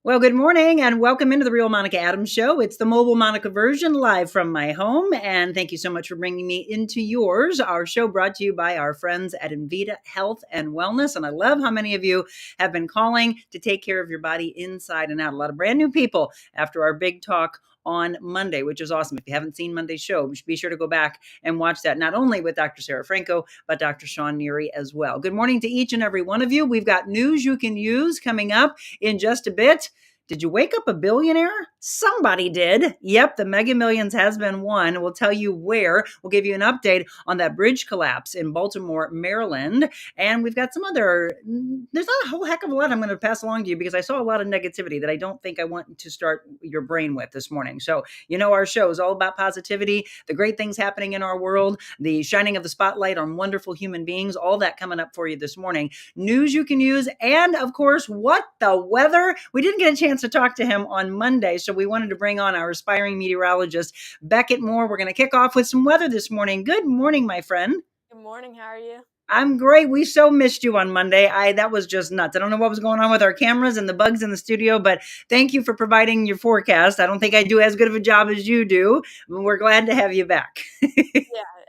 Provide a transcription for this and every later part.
Well, good morning and welcome into the Real Monica Adams Show. It's the mobile Monica version live from my home. And thank you so much for bringing me into yours. Our show brought to you by our friends at Invita Health and Wellness. And I love how many of you have been calling to take care of your body inside and out. A lot of brand new people after our big talk on Monday, which is awesome. If you haven't seen Monday's show, be sure to go back and watch that, not only with Dr. Sarah Franco, but Dr. Sean Neary as well. Good morning to each and every one of you. We've got news you can use coming up in just a bit. Did you wake up a billionaire? Somebody did. Yep, the Mega Millions has been won. We'll tell you where. We'll give you an update on that bridge collapse in Baltimore, Maryland. And we've got some other, there's not a whole heck of a lot I'm going to pass along to you because I saw a lot of negativity that I don't think I want to start your brain with this morning. So, you know, our show is all about positivity, the great things happening in our world, the shining of the spotlight on wonderful human beings, all that coming up for you this morning. News you can use, and of course, what the weather. We didn't get a chance to talk to him on Monday, so we wanted to bring on our aspiring meteorologist Beckett Moore. We're going to kick off with some weather this morning. Good morning, my friend. Good morning. How are you? I'm great. We so missed you on Monday. That was just nuts. I don't know what was going on with our cameras and the bugs in the studio, but thank you for providing your forecast. I don't think I do as good of a job as you do. We're glad to have you back. Yeah,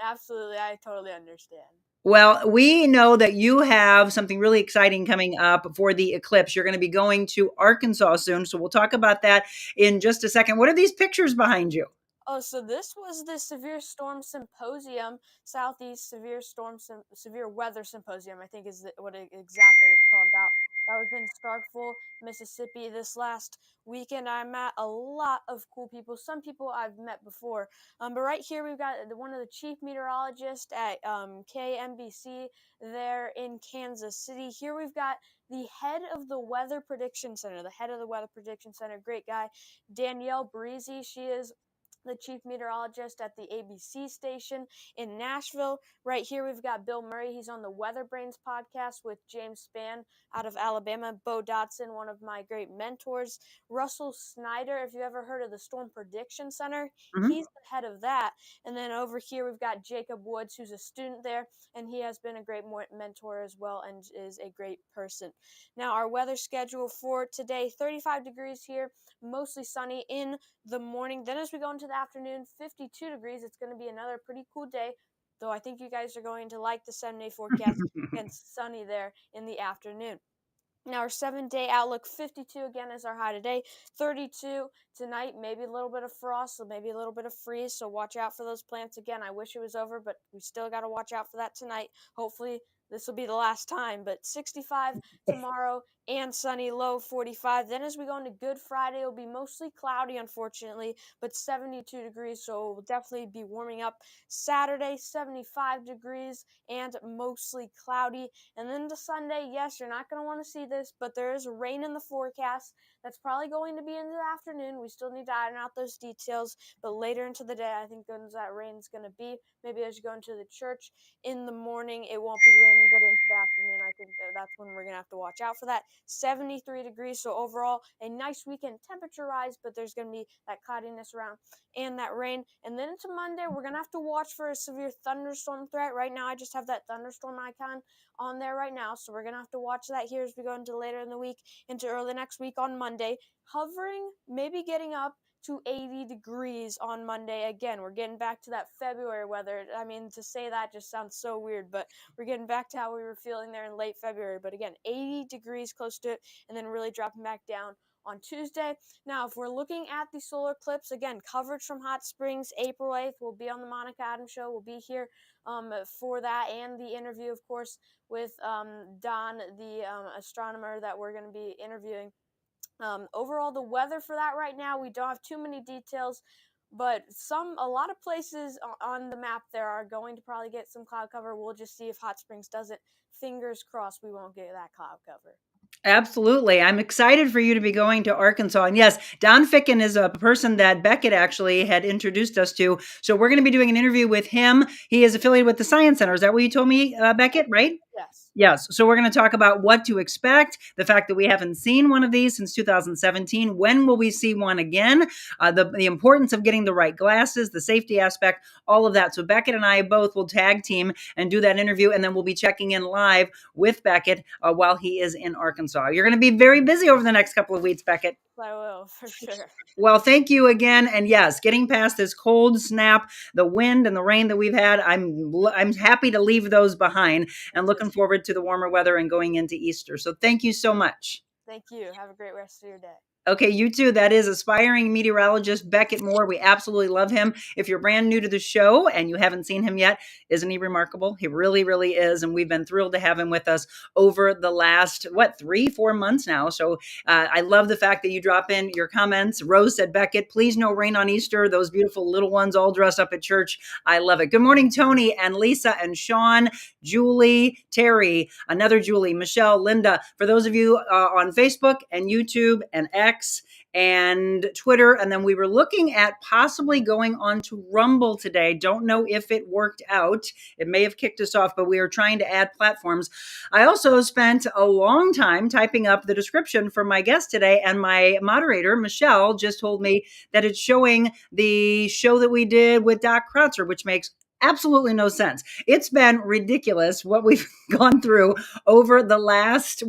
absolutely. I totally understand. Well, we know that you have something really exciting coming up for the eclipse. You're going to be going to Arkansas soon, so we'll talk about that in just a second. What are these pictures behind you? Oh, so this was the Severe Storm Symposium, Southeast Severe Weather Symposium, I think is what exactly it's called about. That was in Starkville, Mississippi this last weekend. I met a lot of cool people, some people I've met before. But right here we've got one of the chief meteorologists at KMBC there in Kansas City. Here we've got the head of the Weather Prediction Center, great guy, Danielle Breezy. She is the chief meteorologist at the ABC station in Nashville. Right here, we've got Bill Murray. He's on the Weather Brains podcast with James Spann out of Alabama. Bo Dotson, one of my great mentors. Russell Snyder, if you ever heard of the Storm Prediction Center, he's the head of that. And then over here, we've got Jacob Woods, who's a student there, and he has been a great mentor as well and is a great person. Now, our weather schedule for today, 35 degrees here, mostly sunny in the morning. Then as we go into the afternoon, 52 degrees. It's going to be another pretty cool day, though I think you guys are going to like the 7-day forecast and sunny there in the afternoon. Now our 7-day outlook, 52 again is our high today, 32 tonight, maybe a little bit of frost, so maybe a little bit of freeze, so watch out for those plants again. I wish it was over, but we still got to watch out for that tonight. Hopefully this will be the last time, but 65 tomorrow and sunny, low 45. Then as we go into Good Friday, it'll be mostly cloudy, unfortunately, but 72 degrees, so it will definitely be warming up. Saturday, 75 degrees and mostly cloudy. And then to Sunday, yes, you're not going to want to see this, but there is rain in the forecast. That's probably going to be in the afternoon. We still need to iron out those details, but later into the day, I think that rain is going to be. Maybe as you go into the church in the morning, it won't be raining, but into the afternoon, I think that's when we're going to have to watch out for that. 73 degrees, so overall, a nice weekend temperature rise, but there's going to be that cloudiness around and that rain. And then into Monday, we're going to have to watch for a severe thunderstorm threat. Right now, I just have that thunderstorm icon on there right now, so we're going to have to watch that here as we go into later in the week, into early next week on Monday. Hovering, maybe getting up to 80 degrees on Monday. Again, we're getting back to that February weather. I mean, to say that just sounds so weird, but we're getting back to how we were feeling there in late February. But again, 80 degrees close to it, and then really dropping back down on Tuesday. Now, if we're looking at the solar eclipse, again, coverage from Hot Springs, April 8th. We'll be on the Monica Adams Show. We'll be here for that and the interview, of course, with Don, the astronomer that we're going to be interviewing. Overall, the weather for that right now, we don't have too many details, but a lot of places on the map there are going to probably get some cloud cover. We'll just see if Hot Springs does it. Fingers crossed we won't get that cloud cover. Absolutely. I'm excited for you to be going to Arkansas. And yes, Don Ficken is a person that Beckett actually had introduced us to. So we're going to be doing an interview with him. He is affiliated with the Science Center. Is that what you told me, Beckett, right? Yes. Yes. So we're going to talk about what to expect, the fact that we haven't seen one of these since 2017. When will we see one again? The importance of getting the right glasses, the safety aspect, all of that. So Beckett and I both will tag team and do that interview, and then we'll be checking in live with Beckett while he is in Arkansas. You're going to be very busy over the next couple of weeks, Beckett. I will, for sure. Well, thank you again. And yes, getting past this cold snap, the wind and the rain that we've had, I'm happy to leave those behind and looking forward to the warmer weather and going into Easter. So thank you so much. Thank you. Have a great rest of your day. Okay, you too. That is aspiring meteorologist Beckett Moore. We absolutely love him. If you're brand new to the show and you haven't seen him yet, isn't he remarkable? He really, really is. And we've been thrilled to have him with us over the last, 3-4 months now. So I love the fact that you drop in your comments. Rose said, Beckett, please no rain on Easter. Those beautiful little ones all dressed up at church. I love it. Good morning, Tony and Lisa and Sean, Julie, Terry, another Julie, Michelle, Linda. For those of you on Facebook and YouTube and X and Twitter. And then we were looking at possibly going on to Rumble today. Don't know if it worked out. It may have kicked us off, but we are trying to add platforms. I also spent a long time typing up the description for my guest today, and my moderator, Michelle, just told me that it's showing the show that we did with Doc Krautzer, which makes absolutely no sense. It's been ridiculous what we've gone through over the last,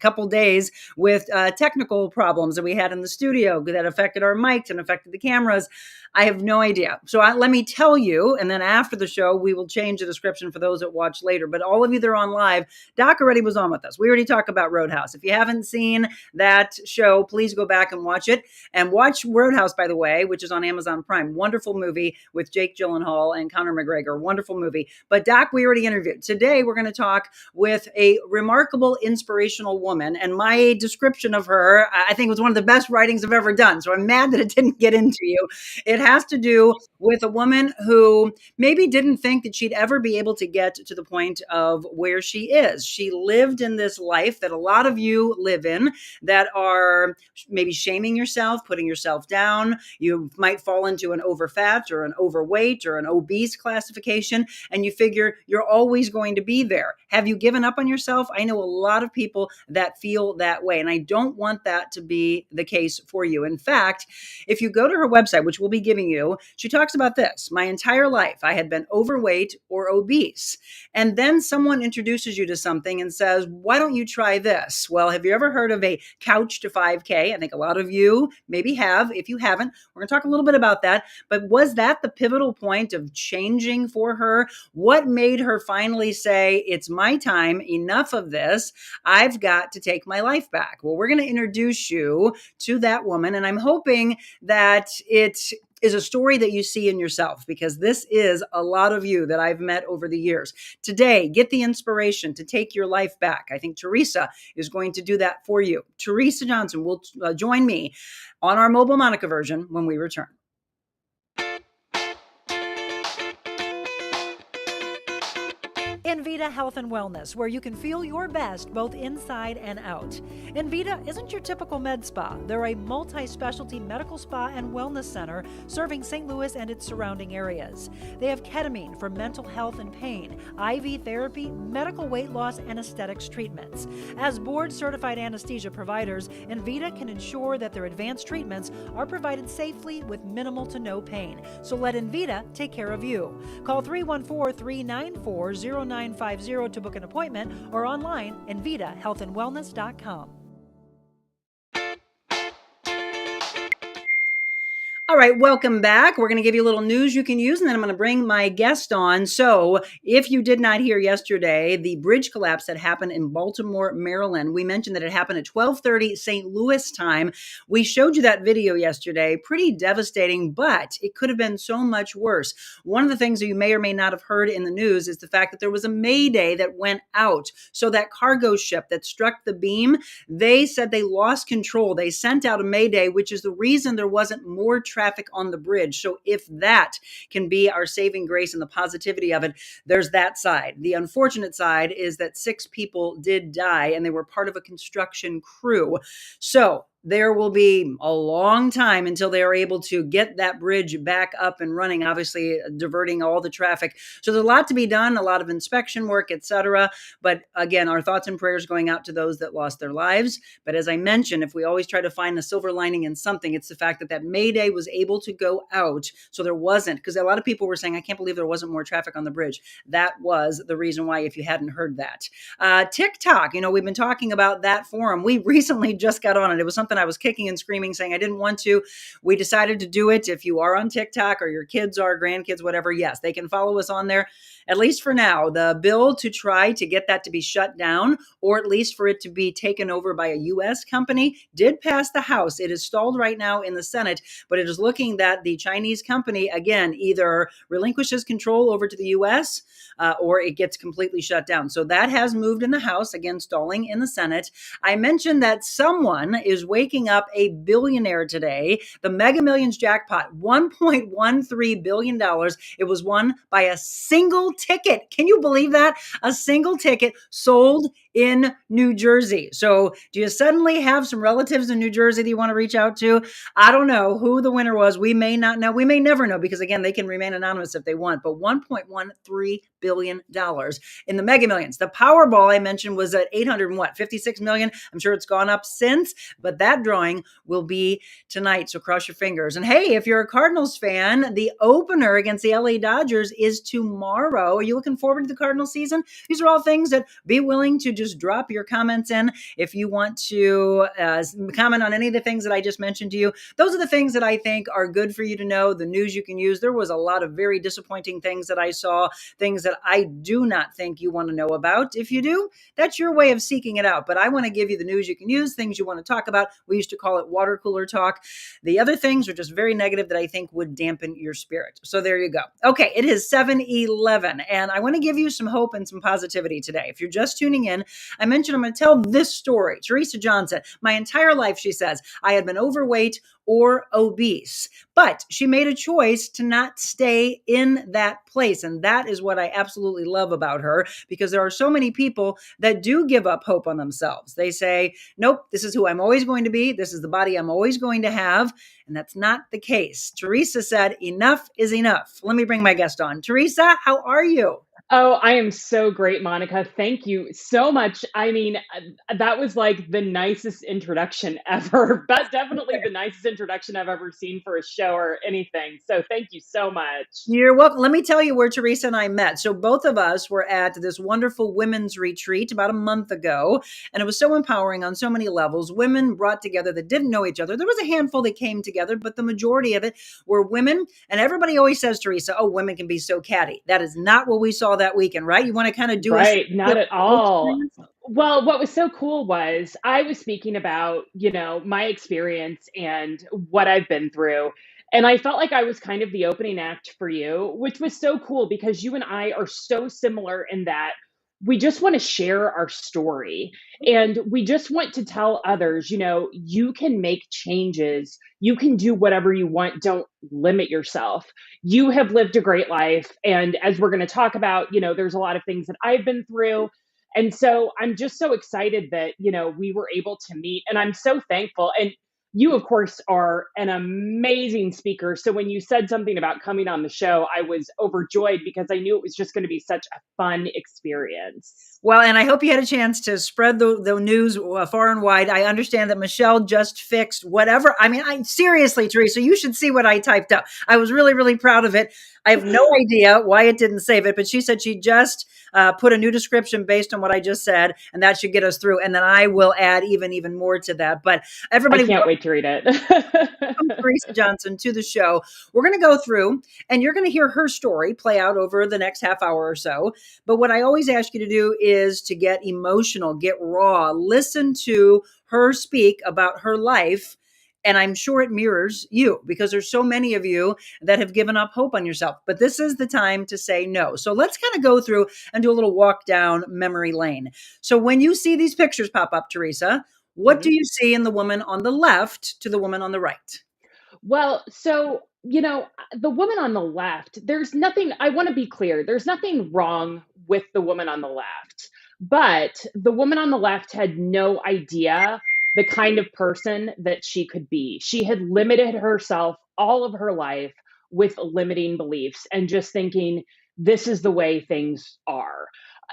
couple days with technical problems that we had in the studio that affected our mics and affected the cameras. I have no idea. So let me tell you, and then after the show, we will change the description for those that watch later. But all of you that are on live, Doc already was on with us. We already talked about Roadhouse. If you haven't seen that show, please go back and watch it. And watch Roadhouse, by the way, which is on Amazon Prime. Wonderful movie with Jake Gyllenhaal and Conor McGregor. Wonderful movie. But Doc, we already interviewed. Today, we're going to talk with a remarkable, inspirational woman. And my description of her, I think, was one of the best writings I've ever done. So I'm mad that it didn't get into you. It has to do with a woman who maybe didn't think that she'd ever be able to get to the point of where she is. She lived in this life that a lot of you live in, that are maybe shaming yourself, putting yourself down. You might fall into an overfat or an overweight or an obese classification, and you figure you're always going to be there. Have you given up on yourself? I know a lot of people that feel that way, and I don't want that to be the case for you. In fact, if you go to her website, which we'll be giving you, she talks about this. My entire life, I had been overweight or obese. And then someone introduces you to something and says, why don't you try this? Well, have you ever heard of a couch to 5K? I think a lot of you maybe have. If you haven't, we're going to talk a little bit about that. But was that the pivotal point of changing for her? What made her finally say, it's my time, enough of this, I've got to take my life back? Well, we're going to introduce you to that woman, and I'm hoping that it is a story that you see in yourself, because this is a lot of you that I've met over the years. Today, get the inspiration to take your life back. I think Teresa is going to do that for you. Teresa Johnson will join me on our mobile Monica version when we return. Envita Health and Wellness, where you can feel your best both inside and out. Envita isn't your typical med spa. They're a multi-specialty medical spa and wellness center serving St. Louis and its surrounding areas. They have ketamine for mental health and pain, IV therapy, medical weight loss, and aesthetics treatments. As board-certified anesthesia providers, Envita can ensure that their advanced treatments are provided safely with minimal to no pain. So let Envita take care of you. Call 314-394-0950 to book an appointment, or online, envitahealthandwellness.com. All right, welcome back. We're going to give you a little news you can use, and then I'm going to bring my guest on. So if you did not hear yesterday, the bridge collapse that happened in Baltimore, Maryland, we mentioned that it happened at 12:30 St. Louis time. We showed you that video yesterday. Pretty devastating, but it could have been so much worse. One of the things that you may or may not have heard in the news is the fact that there was a mayday that went out. So that cargo ship that struck the beam, they said they lost control. They sent out a mayday, which is the reason there wasn't more traffic on the bridge. So if that can be our saving grace and the positivity of it, there's that side. The unfortunate side is that 6 people did die, and they were part of a construction crew. So there will be a long time until they are able to get that bridge back up and running, obviously diverting all the traffic. So there's a lot to be done, a lot of inspection work, etc. But again, our thoughts and prayers going out to those that lost their lives. But as I mentioned, if we always try to find the silver lining in something, it's the fact that that May Day was able to go out. So there wasn't, because a lot of people were saying, I can't believe there wasn't more traffic on the bridge. That was the reason why, if you hadn't heard that. TikTok, we've been talking about that forum. We recently just got on it. It was something I was kicking and screaming, saying I didn't want to. We decided to do it. If you are on TikTok, or your kids are, grandkids, whatever, yes, they can follow us on there, at least for now. The bill to try to get that to be shut down, or at least for it to be taken over by a U.S. company, did pass the House. It is stalled right now in the Senate, but it is looking that the Chinese company, again, either relinquishes control over to the U.S. Or it gets completely shut down. So that has moved in the House, again, stalling in the Senate. I mentioned that someone is waking up a billionaire today. The Mega Millions jackpot, $1.13 billion. It was won by a single ticket. Can you believe that? A single ticket sold in New Jersey. So do you suddenly have some relatives in New Jersey that you want to reach out to? I don't know who the winner was. We may not know. We may never know, because again, they can remain anonymous if they want. But $1.13 billion in the Mega Millions. The Powerball I mentioned was at 856 million. I'm sure it's gone up since, but that drawing will be tonight. So cross your fingers. And hey, if you're a Cardinals fan, the opener against the LA Dodgers is tomorrow. Are you looking forward to the Cardinal season? These are all things that be willing to just drop your comments in. If you want to comment on any of the things that I just mentioned to you, those are the things that I think are good for you to know, the news you can use. There was a lot of very disappointing things that I saw, things that I do not think you want to know about. If you do, that's your way of seeking it out. But I want to give you the news you can use, things you want to talk about. We used to call it water cooler talk. The other things are just very negative that I think would dampen your spirit. So there you go. Okay, it is 7:11, and I want to give you some hope and some positivity today. If you're just tuning in, I mentioned I'm going to tell this story. Teresa Johnson, my entire life, she says, I had been overweight or obese, but she made a choice to not stay in that place. And that is what I absolutely love about her, because there are so many people that do give up hope on themselves. They say, nope, this is who I'm always going to be. This is the body I'm always going to have. And that's not the case. Teresa said, enough is enough. Let me bring my guest on. Teresa, how are you? Oh, I am so great, Monica. Thank you so much. I mean, that was like the nicest introduction ever, but definitely the nicest introduction I've ever seen for a show or anything. So thank you so much. You're welcome. Let me tell you where Teresa and I met. So both of us were at this wonderful women's retreat about a month ago, and it was so empowering on so many levels. Women brought together that didn't know each other. There was a handful that came together, but the majority of it were women. And everybody always says, Teresa, oh, women can be so catty. That is not what we saw that weekend, right? You want to kind of do a Right, not quick at all. Well, what was so cool was I was speaking about, my experience and what I've been through. And I felt like I was kind of the opening act for you, which was so cool because you and I are so similar in that we just want to share our story and we just want to tell others, you can make changes. You can do whatever you want. Don't limit yourself. You have lived a great life. And as we're going to talk about, there's a lot of things that I've been through. And so I'm just so excited that, we were able to meet and I'm so thankful. And you, of course, are an amazing speaker. So when you said something about coming on the show, I was overjoyed because I knew it was just going to be such a fun experience. Well, and I hope you had a chance to spread the news far and wide. I understand that Michelle just fixed whatever. I mean, seriously, Teresa, you should see what I typed up. I was really, really proud of it. I have no idea why it didn't save it, but she said she just put a new description based on what I just said, and that should get us through. And then I will add even more to that. But everybody, I can't wait to read it. welcome Teresa Johnson to the show. We're going to go through, and you're going to hear her story play out over the next half hour or so. But what I always ask you to do is to get emotional, get raw, listen to her speak about her life. And I'm sure it mirrors you because there's so many of you that have given up hope on yourself. But this is the time to say no. So let's kind of go through and do a little walk down memory lane. So when you see these pictures pop up, Teresa, what do you see in the woman on the left to the woman on the right? Well, so, the woman on the left, there's nothing, I want to be clear, there's nothing wrong with the woman on the left. But the woman on the left had no idea the kind of person that she could be. She had limited herself all of her life with limiting beliefs and just thinking, this is the way things are.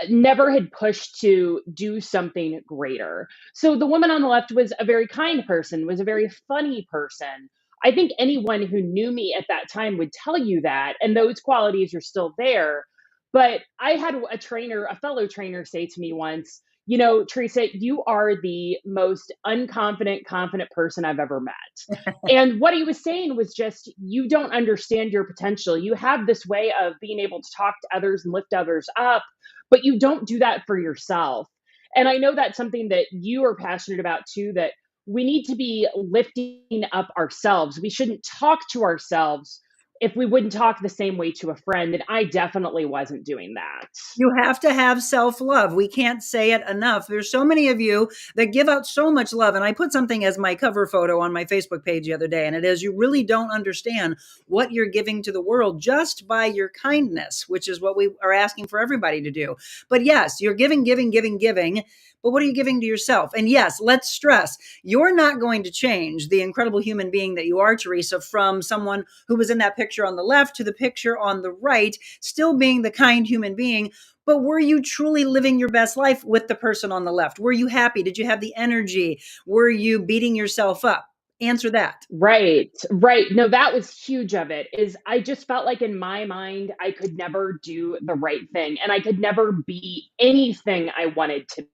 Never had pushed to do something greater. So the woman on the left was a very kind person, was a very funny person. I think anyone who knew me at that time would tell you that, and those qualities are still there. But I had a trainer, a fellow trainer, say to me once, you know, Teresa, you are the most unconfident, confident person I've ever met. And what he was saying was just, you don't understand your potential. You have this way of being able to talk to others and lift others up, but you don't do that for yourself. And I know that's something that you are passionate about too, that we need to be lifting up ourselves. We shouldn't talk to ourselves if we wouldn't talk the same way to a friend. And I definitely wasn't doing that. You have to have self-love. We can't say it enough. There's so many of you that give out so much love. And I put something as my cover photo on my Facebook page the other day, and it is, you really don't understand what you're giving to the world just by your kindness, which is what we are asking for everybody to do. But yes, you're giving, giving, giving, giving. But what are you giving to yourself? And yes, let's stress, you're not going to change the incredible human being that you are, Teresa, from someone who was in that picture on the left to the picture on the right, still being the kind human being. But were you truly living your best life with the person on the left? Were you happy? Did you have the energy? Were you beating yourself up? Answer that. Right, right. No, that was huge of it. Is I just felt like in my mind I could never do the right thing and I could never be anything I wanted to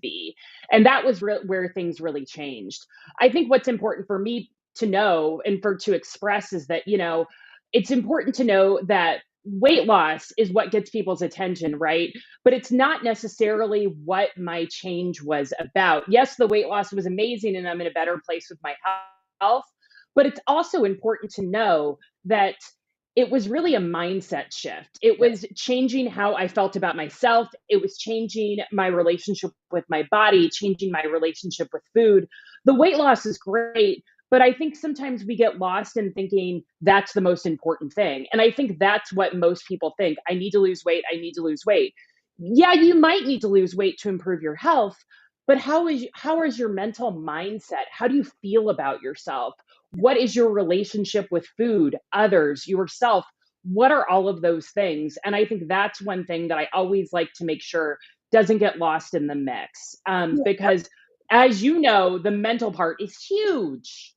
be. And that was where things really changed. I think what's important for me to know and for to express is that, you know, it's important to know that weight loss is what gets people's attention, right? But it's not necessarily what my change was about. Yes, the weight loss was amazing and I'm in a better place with my health, but it's also important to know that it was really a mindset shift. It Yeah. was changing how I felt about myself. It was changing my relationship with my body, changing my relationship with food. The weight loss is great, but I think sometimes we get lost in thinking that's the most important thing. And I think that's what most people think. I need to lose weight. I need to lose weight. Yeah, you might need to lose weight to improve your health, but how is your mental mindset? How do you feel about yourself? What is your relationship with food, others, yourself? What are all of those things? And I think that's one thing that I always like to make sure doesn't get lost in the mix. Because as you know, the mental part is huge.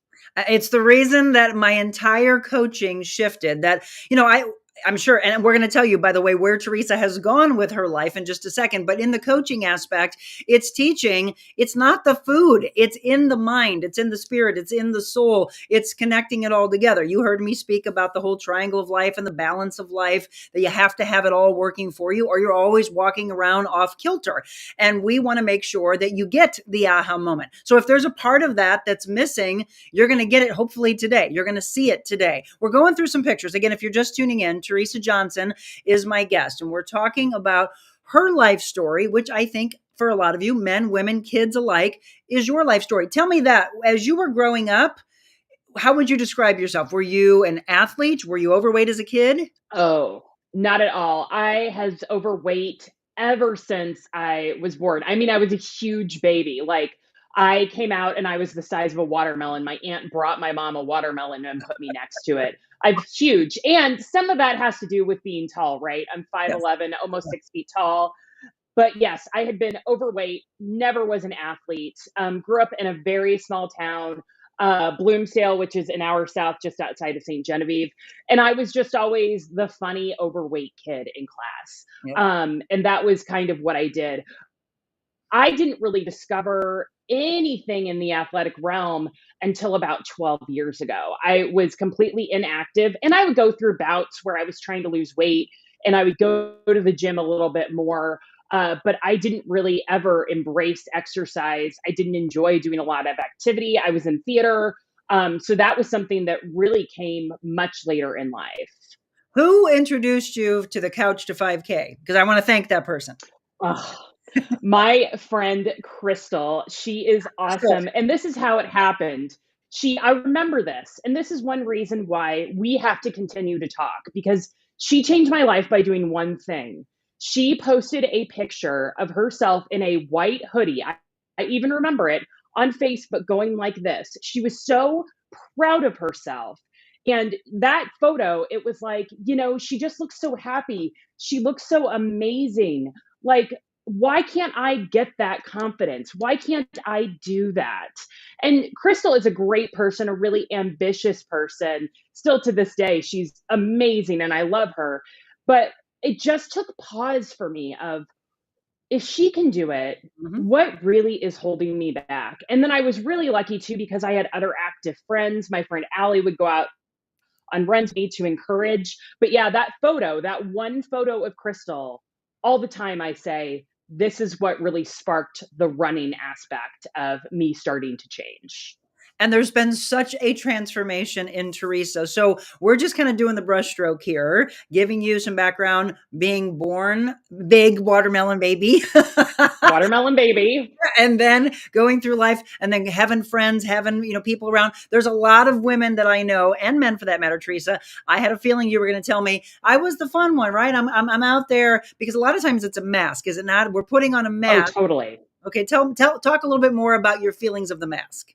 It's the reason that my entire coaching shifted. That, you know, I'm sure, and we're going to tell you, by the way, where Teresa has gone with her life in just a second. But in the coaching aspect, it's teaching, it's not the food, it's in the mind, it's in the spirit, it's in the soul, it's connecting it all together. You heard me speak about the whole triangle of life and the balance of life, that you have to have it all working for you, or you're always walking around off kilter. And we want to make sure that you get the aha moment. So if there's a part of that that's missing, you're going to get it hopefully today. You're going to see it today. We're going through some pictures. Again, if you're just tuning in, Teresa Johnson is my guest, and we're talking about her life story, which I think for a lot of you, men, women, kids alike, is your life story. Tell me that as you were growing up, how would you describe yourself? Were you an athlete? Were you overweight as a kid? Oh, not at all. I has overweight ever since I was born. I mean, I was a huge baby. Like I came out and I was the size of a watermelon. My aunt brought my mom a watermelon and put me next to it. I'm huge. And some of that has to do with being tall, right? I'm Yes. 5'11", almost 6 feet tall. But yes, I had been overweight, never was an athlete. Grew up in a very small town, Bloomsdale, which is an hour south, just outside of St. Genevieve. And I was just always the funny, overweight kid in class. Yep. And that was kind of what I did. I didn't really discover anything in the athletic realm until about 12 years ago. I was completely inactive and I would go through bouts where I was trying to lose weight and I would go to the gym a little bit more. But I didn't really ever embrace exercise. I didn't enjoy doing a lot of activity. I was in theater. So that was something that really came much later in life. Who introduced you to the couch to 5K? Because I want to thank that person. Ugh. My friend Crystal, she is awesome. And this is how it happened. I remember this, and this is one reason why we have to continue to talk because she changed my life by doing one thing. She posted a picture of herself in a white hoodie. I even remember it on Facebook going like this. She was so proud of herself. And that photo, it was like, she just looks so happy. She looks so amazing. Like, why can't I get that confidence? Why can't I do that? And Crystal is a great person, a really ambitious person. Still to this day, she's amazing and I love her. But it just took pause for me of, if she can do it, Mhm. what really is holding me back? And then I was really lucky too, because I had other active friends. My friend Allie would go out on runs with me to encourage. But yeah, that one photo of Crystal, all the time I say, this is what really sparked the running aspect of me starting to change. And there's been such a transformation in Teresa. So we're just kind of doing the brushstroke here, giving you some background, being born big watermelon baby. Watermelon baby. And then going through life and then having friends, having, people around. There's a lot of women that I know, and men for that matter, Teresa. I had a feeling you were going to tell me I was the fun one, right? I'm out there, because a lot of times it's a mask, is it not? We're putting on a Oh, mask. totally. Okay, talk a little bit more about your feelings of the mask.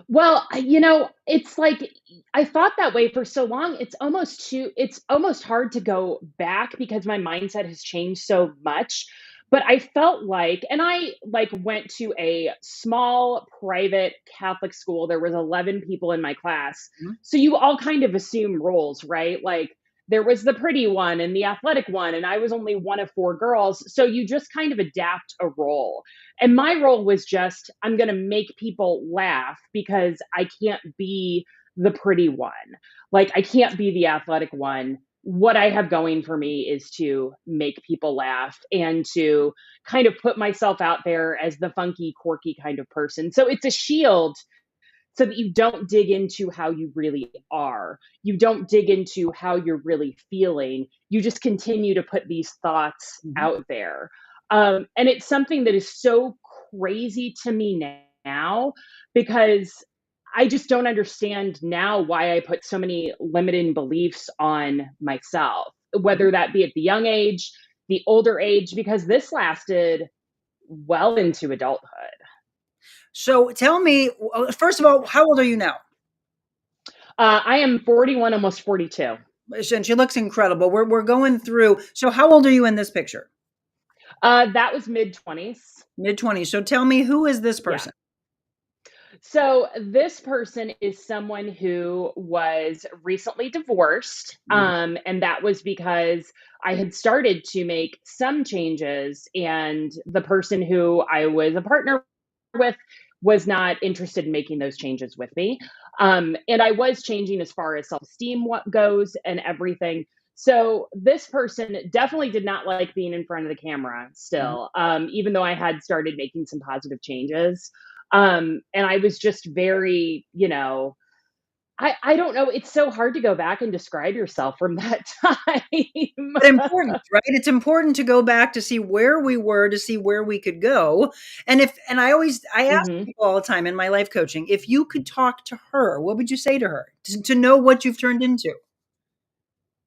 Well, it's like I thought that way for so long. It's almost hard to go back because my mindset has changed so much. But I felt like, and I like went to a small private Catholic school. There was 11 people in my class. Mhm. So you all kind of assume roles, right? Like there was the pretty one and the athletic one, and I was only one of four girls. So you just kind of adapt a role. And my role was just, I'm going to make people laugh because I can't be the pretty one. Like, I can't be the athletic one. What I have going for me is to make people laugh and to kind of put myself out there as the funky, quirky kind of person. So it's a shield so that you don't dig into how you really are. You don't dig into how you're really feeling. You just continue to put these thoughts Mhm. out there. And it's something that is so crazy to me now, because I just don't understand now why I put so many limiting beliefs on myself, Mhm. whether that be at the young age, the older age, because this lasted well into adulthood. So tell me, first of all, how old are you now? I am 41, almost 42. And she looks incredible. We're going through. So how old are you in this picture? That was mid 20s. Mid-20s. So tell me, who is this Yeah. person? So this person is someone who was recently divorced. Mhm. And that was because I had started to make some changes, and the person who I was a partner with was not interested in making those changes with me. And I was changing as far as self esteem goes and everything. So this person definitely did not like being in front of the camera Mhm. still, even though I had started making some positive changes. And I was just very, I don't know. It's so hard to go back and describe yourself from that But time. important, right? It's important to go back to see where we were, to see where we could go. And I ask hmm people all the time in my life coaching, if you could talk to her, what would you say to her to know what you've turned into?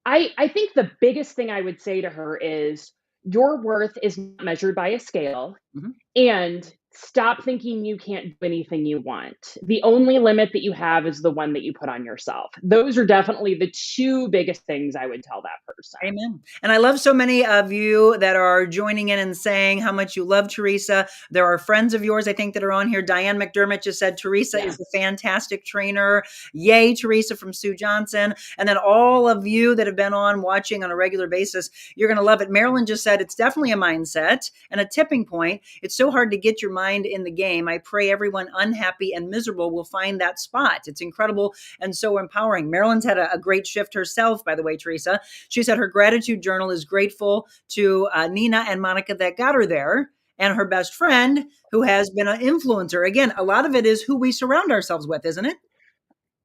I think the biggest thing I would say to her is, your worth is not measured by a scale. Mhm. And stop thinking you can't do anything you want. The only limit that you have is the one that you put on yourself. Those are definitely the two biggest things I would tell that person. Amen. And I love so many of you that are joining in and saying how much you love Teresa. There are friends of yours, I think, that are on here. Diane McDermott just said Teresa is a Yes. fantastic trainer. Yay, Teresa from Sue Johnson. And then all of you that have been on watching on a regular basis, you're going to love it. Marilyn just said it's definitely a mindset and a tipping point. It's so hard to get your mind in the game. I pray everyone unhappy and miserable will find that spot. It's incredible and so empowering. Marilyn's had a great shift herself, by the way, Teresa. She said her gratitude journal is grateful to Nina and Monica that got her there, and her best friend who has been an influencer. Again, a lot of it is who we surround ourselves with, isn't it?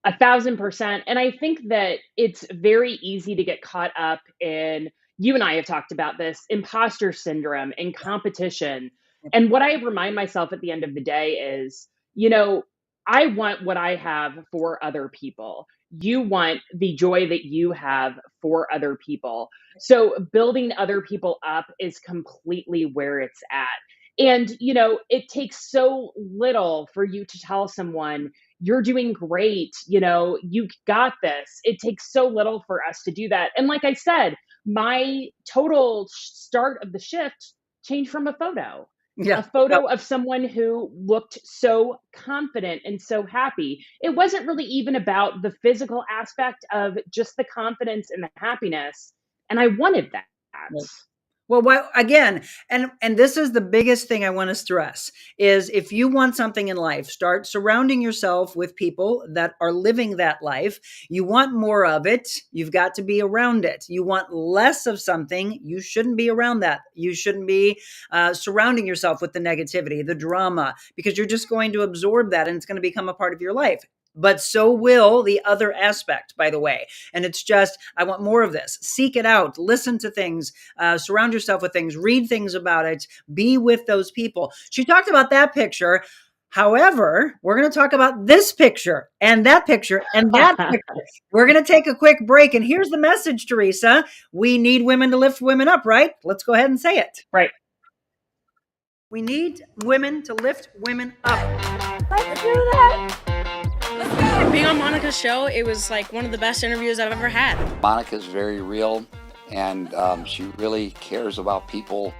1,000%. And I think that it's very easy to get caught up in, you and I have talked about this, imposter syndrome and competition. And what I remind myself at the end of the day is, I want what I have for other people. You want the joy that you have for other people. So building other people up is completely where it's at. And, it takes so little for you to tell someone, you're doing great, you got this. It takes so little for us to do that. And like I said, my total start of the shift changed from a photo. Yeah. A photo of someone who looked so confident and so happy. It wasn't really even about the physical aspect of just the confidence and the happiness. And I wanted that. Right. Well, again, and this is the biggest thing I want to stress is if you want something in life, start surrounding yourself with people that are living that life. You want more of it, you've got to be around it. You want less of something, you shouldn't be around that. You shouldn't be surrounding yourself with the negativity, the drama, because you're just going to absorb that and it's going to become a part of your life. But so will the other aspect, by the way. And it's just, I want more of this. Seek it out, listen to things, surround yourself with things, read things about it, be with those people. She talked about that picture. However, we're going to talk about this picture and that picture and that picture. We're going to take a quick break. And here's the message, Teresa. We need women to lift women up, right? Let's go ahead and say it. Right. We need women to lift women up. Let's do that. Being on Monica's show, it was like one of the best interviews I've ever had. Monica's very real, and she really cares about people.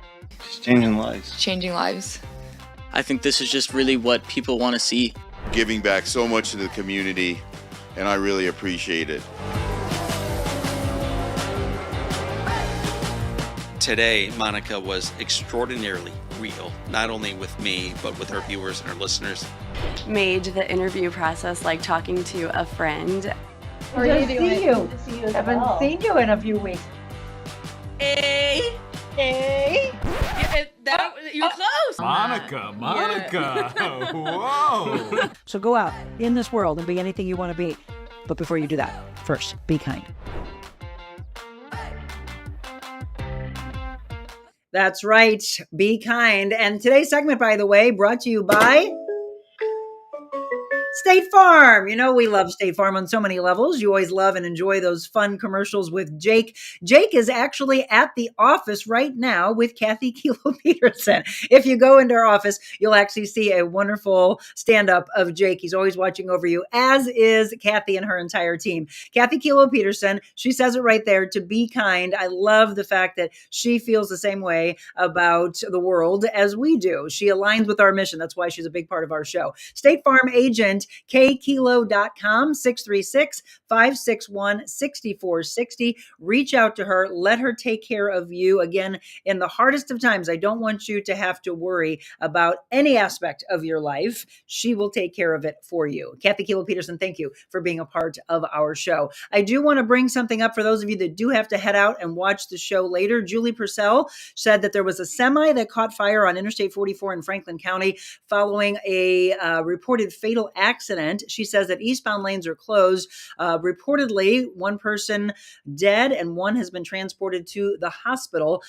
She's changing lives. Changing lives. I think this is just really what people want to see. Giving back so much to the community, and I really appreciate it. Today, Monica was extraordinarily real, not only with me, but with her viewers and her listeners. Made the interview process like talking to a friend. Good to see you. Haven't seen you in a few weeks. Hey. You're close. Monica. Whoa. So go out in this world and be anything you want to be. But before you do that, first, be kind. That's right. Be kind. And today's segment, by the way, brought to you by State Farm. We love State Farm on so many levels. You always love and enjoy those fun commercials with Jake. Jake is actually at the office right now with Kathy Kilo Peterson. If you go into our office, you'll actually see a wonderful stand-up of Jake. He's always watching over you, as is Kathy and her entire team. Kathy Kilo Peterson, she says it right there, to be kind. I love the fact that she feels the same way about the world as we do. She aligns with our mission. That's why she's a big part of our show. State Farm agent kkilo.com, 636-561-6460. Reach out to her. Let her take care of you. Again, in the hardest of times, I don't want you to have to worry about any aspect of your life. She will take care of it for you. Kathy Kilo Peterson, thank you for being a part of our show. I do want to bring something up for those of you that do have to head out and watch the show later. Julie Purcell said that there was a semi that caught fire on Interstate 44 in Franklin County following a reported fatal accident. She says that eastbound lanes are closed. Reportedly, one person dead and one has been transported to the hospital.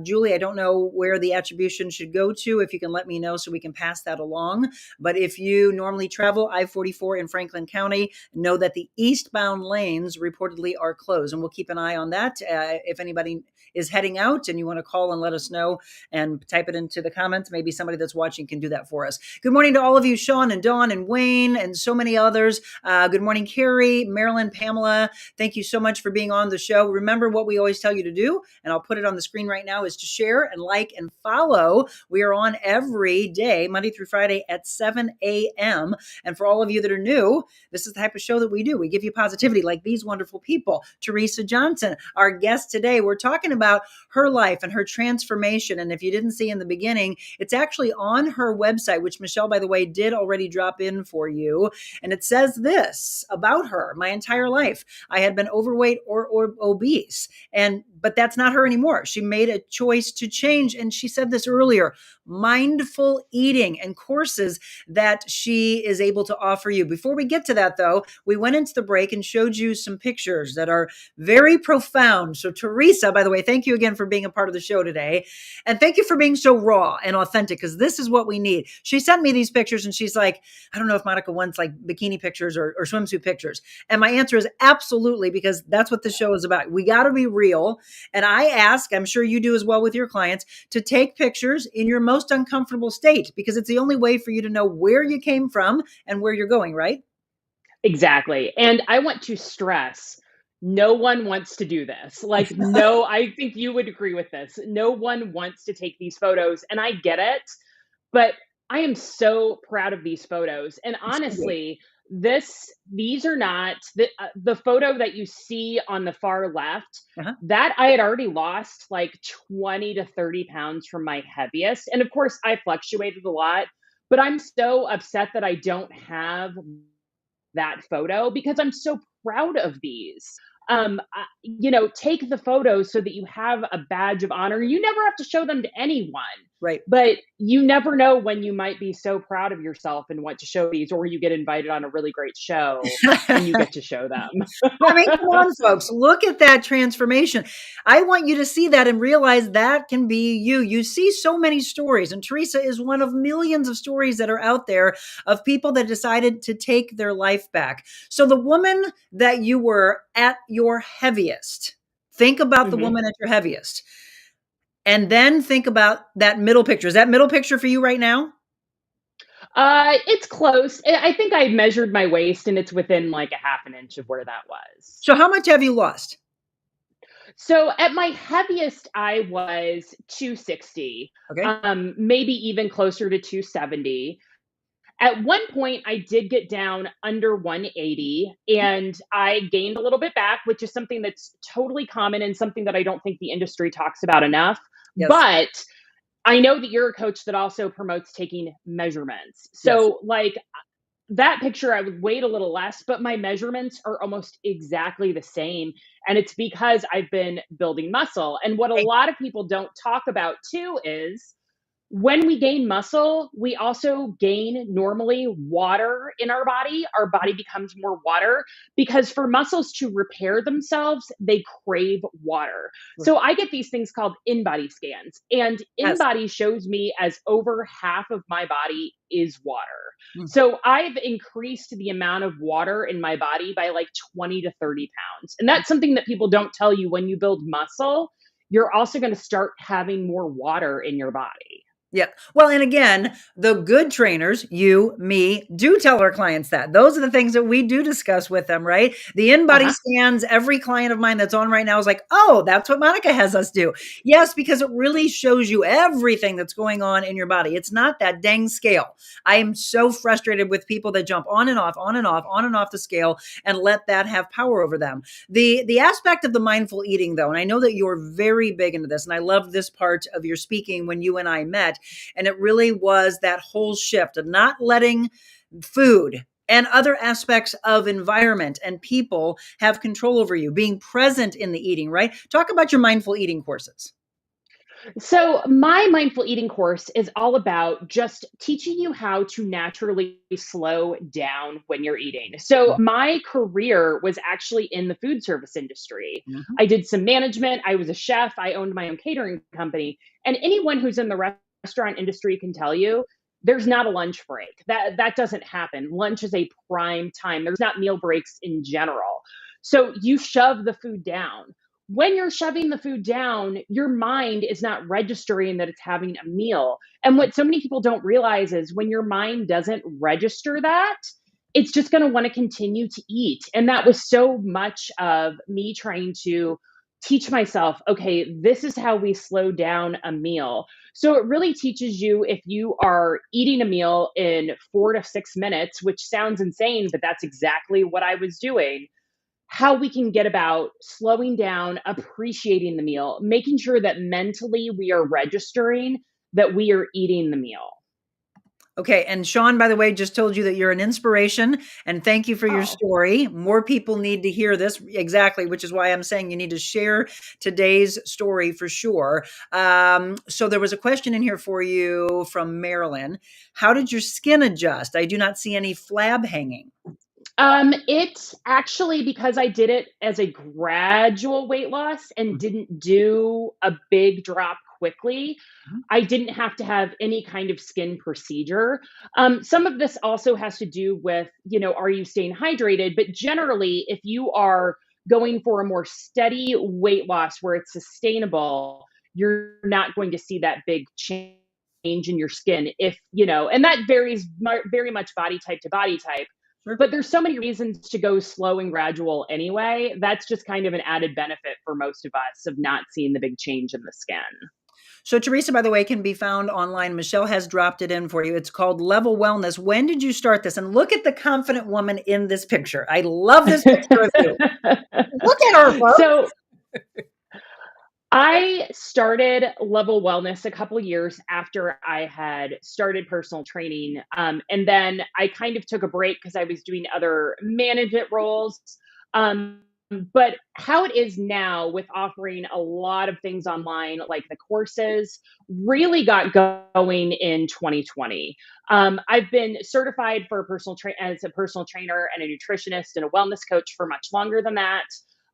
Julie, I don't know where the attribution should go to. If you can let me know so we can pass that along. But if you normally travel I-44 in Franklin County, know that the eastbound lanes reportedly are closed. And we'll keep an eye on that. If anybody is heading out and you want to call and let us know and type it into the comments, maybe somebody that's watching can do that for us. Good morning to all of you, Sean and Dawn and Wayne and so many others. Good morning, Carrie, Marilyn, Pamela. Thank you so much for being on the show. Remember what we always tell you to do, and I'll put it on the screen right now, is to share and like and follow. We are on every day, Monday through Friday at 7 a.m. And for all of you that are new, this is the type of show that we do. We give you positivity like these wonderful people. Teresa Johnson, our guest today. We're talking about her life and her transformation. And if you didn't see in the beginning, it's actually on her website, which Michelle, by the way, did already drop in for you. And it says this about her: my entire life, I had been overweight or obese. But that's not her anymore. She made a choice to change. And she said this earlier, mindful eating and courses that she is able to offer you. Before we get to that, though, we went into the break and showed you some pictures that are very profound. So Teresa, by the way, thank you again for being a part of the show today. And thank you for being so raw and authentic, because this is what we need. She sent me these pictures and she's like, I don't know if Monica wants like bikini pictures or swimsuit pictures. And my answer is absolutely, because that's what the show is about. We got to be real. And I ask, I'm sure you do as well with your clients, to take pictures in your most uncomfortable state, because it's the only way for you to know where you came from and where you're going, right? Exactly. And I want to stress, no one wants to do this. Like, no, I think you would agree with this. No one wants to take these photos, and I get it, but I am so proud of these photos. And honestly, these are not the photo that you see on the far left. That I had already lost like 20 to 30 pounds from my heaviest. And of course, I fluctuated a lot, but I'm so upset that I don't have that photo because I'm so proud of these. Take the photos so that you have a badge of honor. You never have to show them to anyone. Right. But you never know when you might be so proud of yourself and want to show these, or you get invited on a really great show and you get to show them. I mean, come on, folks, look at that transformation. I want you to see that and realize that can be you. You see so many stories, and Teresa is one of millions of stories that are out there of people that decided to take their life back. So the woman that you were at your heaviest, think about the woman at your heaviest. And then think about that middle picture. Is that middle picture for you right now? It's close. I think I measured my waist and it's within like a half an inch of where that was. So how much have you lost? So at my heaviest, I was 260, maybe even closer to 270. At one point, I did get down under 180 and I gained a little bit back, which is something that's totally common and something that I don't think the industry talks about enough. Yes. But I know that you're a coach that also promotes taking measurements. So like that picture, I would weight a little less, but my measurements are almost exactly the same. And it's because I've been building muscle. And what a lot of people don't talk about too is when we gain muscle, we also gain normally water in our body. Our body becomes more water because for muscles to repair themselves, they crave water. So I get these things called in-body scans, and in-body shows me as over half of my body is water. So I've increased the amount of water in my body by like 20 to 30 pounds. And that's something that people don't tell you. When you build muscle, you're also going to start having more water in your body. Yeah. Well, and again, the good trainers, you, me, do tell our clients that. Those are the things that we do discuss with them, right? The in-body scans, every client of mine that's on right now is like, oh, that's what Monica has us do. Yes, because it really shows you everything that's going on in your body. It's not that dang scale. I am so frustrated with people that jump on and off, on and off, on and off the scale and let that have power over them. The aspect of the mindful eating, though, and I know that you're very big into this, and I love this part of your speaking when you and I met. And it really was that whole shift of not letting food and other aspects of environment and people have control over you, being present in the eating, right? Talk about your mindful eating courses. So my mindful eating course is all about just teaching you how to naturally slow down when you're eating. So my career was actually in the food service industry. I did some management. I was a chef. I owned my own catering company. And anyone who's in the restaurant industry can tell you there's not a lunch break. That doesn't happen. Lunch is a prime time. There's not meal breaks in general. So you shove the food down. When you're shoving the food down, your mind is not registering that it's having a meal. And what so many people don't realize is when your mind doesn't register that, it's just going to want to continue to eat. And that was so much of me trying to teach myself, okay, this is how we slow down a meal. So it really teaches you, if you are eating a meal in 4 to 6 minutes, which sounds insane, but that's exactly what I was doing, how we can get about slowing down, appreciating the meal, making sure that mentally we are registering that we are eating the meal. Okay. And Sean, by the way, just told you that you're an inspiration, and thank you for your story. More people need to hear this. Exactly. Which is why I'm saying you need to share today's story for sure. So there was a question in here for you from Marilyn. How did your skin adjust? I do not see any flab hanging. It's actually because I did it as a gradual weight loss and didn't do a big drop quickly. I didn't have to have any kind of skin procedure. Some of this also has to do with, are you staying hydrated? But generally, if you are going for a more steady weight loss where it's sustainable, you're not going to see that big change in your skin if, and that varies very much body type to body type. Sure. But there's so many reasons to go slow and gradual anyway. That's just kind of an added benefit for most of us of not seeing the big change in the skin. So Teresa, by the way, can be found online. Michelle has dropped it in for you. It's called Level Wellness. When did you start this? And look at the confident woman in this picture. I love this picture of you. Look at her, folks. So I started Level Wellness a couple of years after I had started personal training. And then I kind of took a break because I was doing other management roles. But how it is now with offering a lot of things online, like the courses, really got going in 2020. I've been certified for as a personal trainer and a nutritionist and a wellness coach for much longer than that.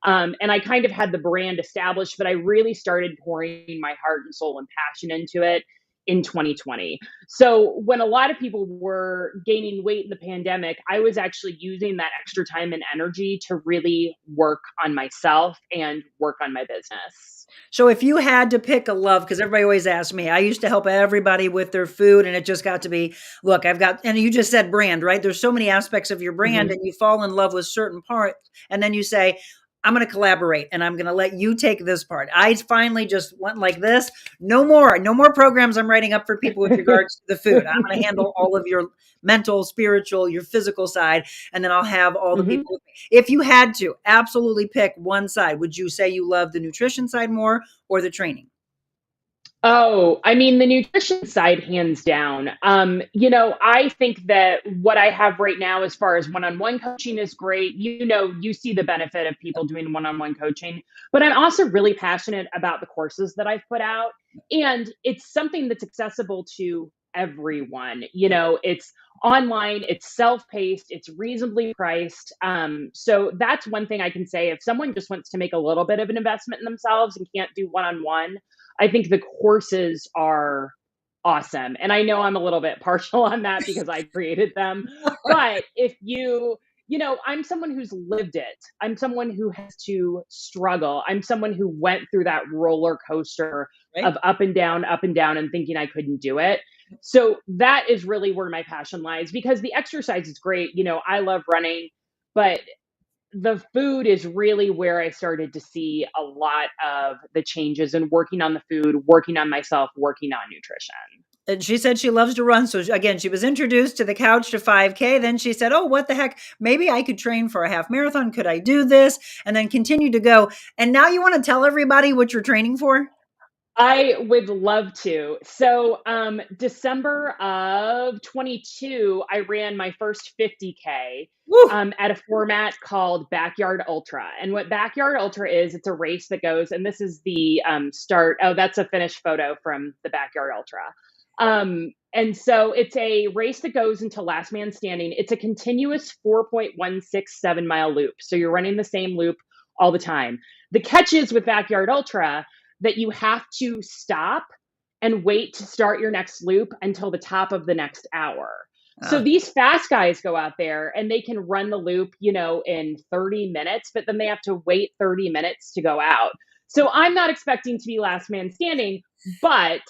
And I kind of had the brand established, but I really started pouring my heart and soul and passion into it in 2020. So when a lot of people were gaining weight in the pandemic, I was actually using that extra time and energy to really work on myself and work on my business. So if you had to pick a love, because everybody always asks me, I used to help everybody with their food, and it just got to be, look, and you just said brand, right? There's so many aspects of your brand, and you fall in love with certain parts, and then you say, I'm going to collaborate and I'm going to let you take this part. I finally just went like this. No more programs I'm writing up for people with regards to the food. I'm going to handle all of your mental, spiritual, your physical side. And then I'll have all the people with me. If you had to absolutely pick one side, would you say you love the nutrition side more or the training? Oh, I mean, the nutrition side, hands down. I think that what I have right now, as far as one-on-one coaching, is great. You see the benefit of people doing one-on-one coaching, but I'm also really passionate about the courses that I've put out. And it's something that's accessible to everyone. It's online, it's self-paced, it's reasonably priced. So that's one thing I can say. If someone just wants to make a little bit of an investment in themselves and can't do one-on-one, I think the courses are awesome. And I know I'm a little bit partial on that because I created them. But if I'm someone who's lived it. I'm someone who has to struggle. I'm someone who went through that roller coaster of up and down and thinking I couldn't do it. So that is really where my passion lies, because the exercise is great. I love running, but the food is really where I started to see a lot of the changes in working on the food, working on myself, working on nutrition. And she said she loves to run. So again, she was introduced to the couch to 5K. Then she said, oh, what the heck? Maybe I could train for a half marathon. Could I do this? And then continue to go. And now you want to tell everybody what you're training for? I would love to. So December of 22, I ran my first 50K at a format called Backyard Ultra. And what Backyard Ultra is, it's a race that goes, and this is the start. Oh, that's a finished photo from the Backyard Ultra. And so it's a race that goes until last man standing. It's a continuous 4.167 mile loop. So you're running the same loop all the time. The catch is with Backyard Ultra that you have to stop and wait to start your next loop until the top of the next hour. So these fast guys go out there and they can run the loop, in 30 minutes, but then they have to wait 30 minutes to go out. So I'm not expecting to be last man standing, but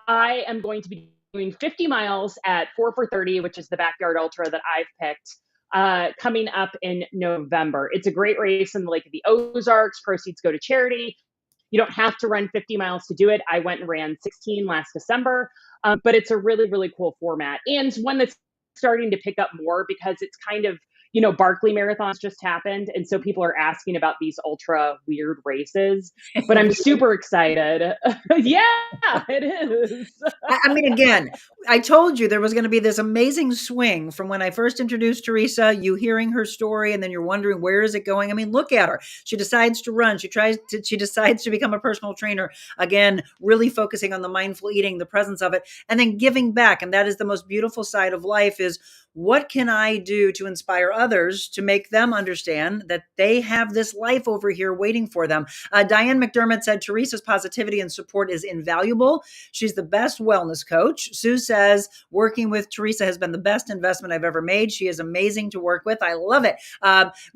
I am going to be doing 50 miles at 4 for 30, which is the Backyard Ultra that I've picked, coming up in November. It's a great race in the Lake of the Ozarks. Proceeds go to charity. You don't have to run 50 miles to do it. I went and ran 16 last December, but it's a really, really cool format, and one that's starting to pick up more because it's kind of, Barkley marathons just happened. And so people are asking about these ultra weird races, but I'm super excited. Yeah, it is. I mean, again, I told you there was going to be this amazing swing from when I first introduced Teresa, you hearing her story, and then you're wondering, where is it going? I mean, look at her. She decides to run. She decides to become a personal trainer. Again, really focusing on the mindful eating, the presence of it, and then giving back. And that is the most beautiful side of life, is what can I do to inspire others to make them understand that they have this life over here waiting for them? Diane McDermott said, Teresa's positivity and support is invaluable. She's the best wellness coach. Sue says working with Teresa has been the best investment I've ever made. She is amazing to work with. I love it.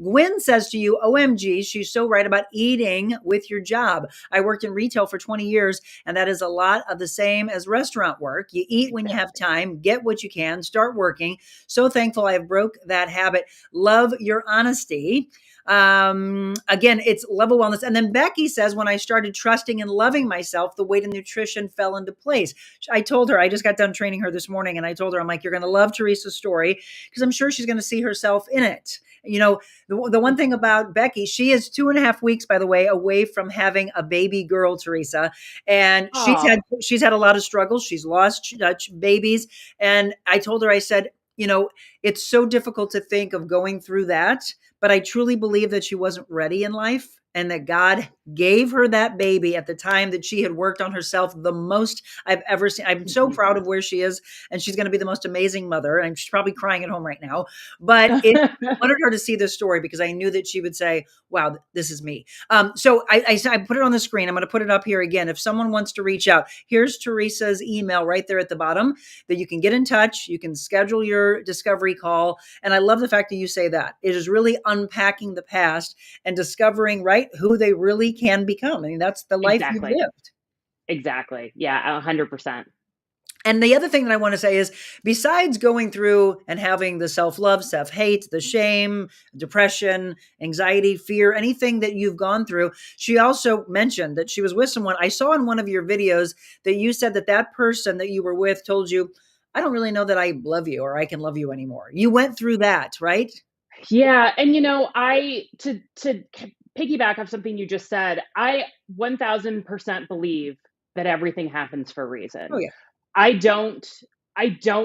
Gwen says to you, OMG, she's so right about eating with your job. I worked in retail for 20 years, and that is a lot of the same as restaurant work. You eat when you have time, get what you can, start working. So thankful I have broke that habit. Love your honesty. Again, it's level wellness. And then Becky says, when I started trusting and loving myself, the weight and nutrition fell into place. I told her, I just got done training her this morning, and I told her, I'm like, you're going to love Teresa's story because I'm sure she's going to see herself in it. You know, the one thing about Becky, she is 2.5 weeks, by the way, away from having a baby girl, Teresa. And she's had a lot of struggles. She's lost babies. And I told her, I said, you know, it's so difficult to think of going through that, but I truly believe that she wasn't ready in life and that God gave her that baby at the time that she had worked on herself the most I've ever seen. I'm so proud of where she is, and she's going to be the most amazing mother. And she's probably crying at home right now, but I wanted her to see this story because I knew that she would say, wow, this is me. So I put it on the screen. I'm going to put it up here again. If someone wants to reach out, here's Teresa's email right there at the bottom that you can get in touch. You can schedule your discovery call. And I love the fact that you say that. It is really unpacking the past and discovering, right, who they really can become. I mean, that's the life you've lived. Exactly. Yeah, 100%. And the other thing that I want to say is, besides going through and having the self-love, self-hate, the shame, depression, anxiety, fear, anything that you've gone through, she also mentioned that she was with someone. I saw in one of your videos that you said that that person that you were with told you, I don't really know that I love you or I can love you anymore. You went through that, right? Yeah. And, you know, to piggyback off something you just said, I 1000% believe that everything happens for a reason. Oh, yeah. I don't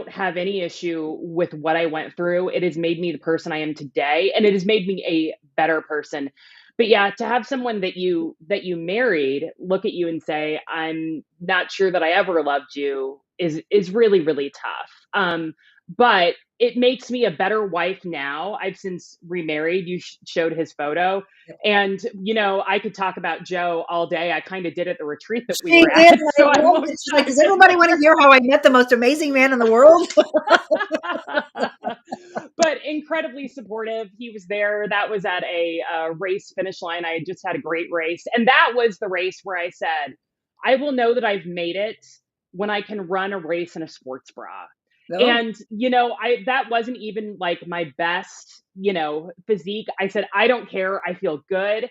have any issue with what I went through. It has made me the person I am today, and it has made me a better person. But yeah, to have someone that you married look at you and say, I'm not sure that I ever loved you is really, really tough. But it makes me a better wife now. I've since remarried. You showed his photo. And, you know, I could talk about Joe all day. I kind of did at the retreat that we were at. So like, does everybody want to hear how I met the most amazing man in the world? But incredibly supportive. He was there. That was at a race finish line. I just had a great race. And that was the race where I said, I will know that I've made it when I can run a race in a sports bra. No. And, you know, that wasn't even like my best, you know, physique. I said, I don't care. I feel good.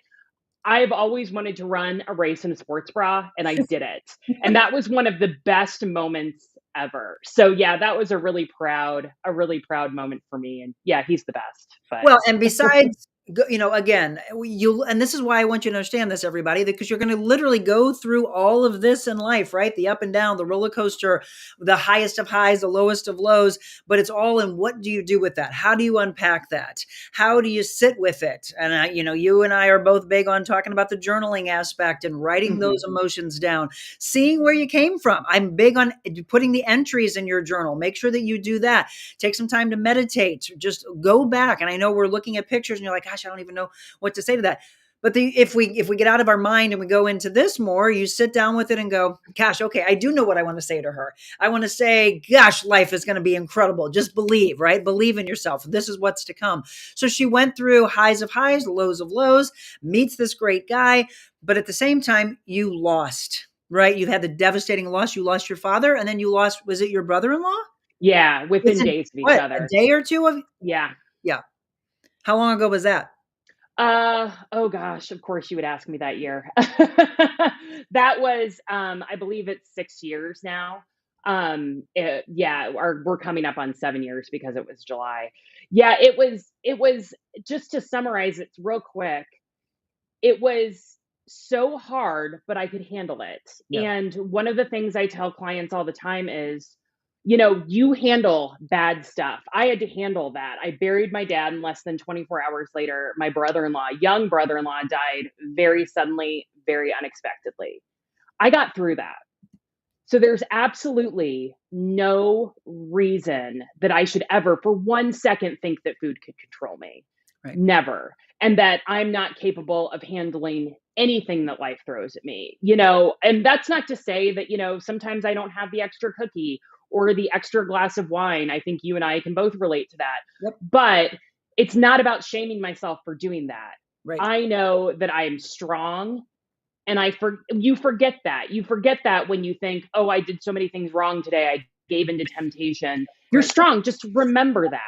I've always wanted to run a race in a sports bra, and I did it. And that was one of the best moments ever. So yeah, that was a really proud moment for me. And yeah, he's the best. But well, and besides, you know, again, and this is why I want you to understand this, everybody, because you're going to literally go through all of this in life, right? The up and down, the roller coaster, the highest of highs, the lowest of lows, but it's all in what do you do with that? How do you unpack that? How do you sit with it? And you know, you and I are both big on talking about the journaling aspect and writing those emotions down, seeing where you came from. I'm big on putting the entries in your journal. Make sure that you do that. Take some time to meditate, just go back. And I know we're looking at pictures and you're like, gosh, I don't even know what to say to that. But if we get out of our mind and we go into this more, you sit down with it and go, gosh, okay, I do know what I want to say to her. I want to say, gosh, life is going to be incredible. Just believe, right? Believe in yourself. This is what's to come. So she went through highs of highs, lows of lows, meets this great guy. But at the same time, you lost, right? You had the devastating loss. You lost your father, and then you lost, was it your brother-in-law? Yeah, within days of each other. A day or two of? Yeah. Yeah. How long ago was that? Oh gosh, of course you would ask me that year. That was, I believe it's 6 years now. We're coming up on 7 years because it was July. Yeah, it was just to summarize it real quick. It was so hard, but I could handle it. Yeah. And one of the things I tell clients all the time is, you know, you handle bad stuff. I had to handle that. I buried my dad, and less than 24 hours later, my young brother-in-law, died very suddenly, very unexpectedly. I got through that. So there's absolutely no reason that I should ever for 1 second think that food could control me. Right. Never. And that I'm not capable of handling anything that life throws at me, you know. And that's not to say that, you know, sometimes I don't have the extra cookie or the extra glass of wine. I think you and I can both relate to that. Yep. But it's not about shaming myself for doing that. Right. I know that I am strong, and you forget that. You forget that when you think, "Oh, I did so many things wrong today. I gave into temptation." You're Right. strong. Just remember that.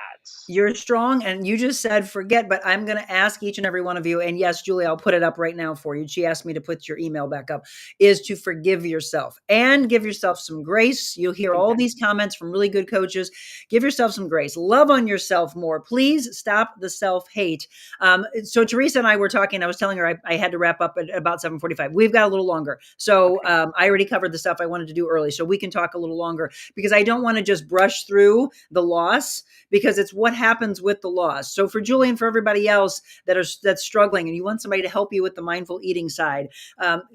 You're strong, and you just said forget, but I'm going to ask each and every one of you, and yes, Julie, I'll put it up right now for you. She asked me to put your email back up, is to forgive yourself and give yourself some grace. You'll hear all these comments from really good coaches. Give yourself some grace. Love on yourself more. Please stop the self-hate. So Teresa and I were talking. I was telling her I had to wrap up at about 7:45. We've got a little longer. So I already covered the stuff I wanted to do early, so we can talk a little longer because I don't want to just brush through the loss, because it's what happens with the loss. So for Julie and for everybody else that's struggling and you want somebody to help you with the mindful eating side,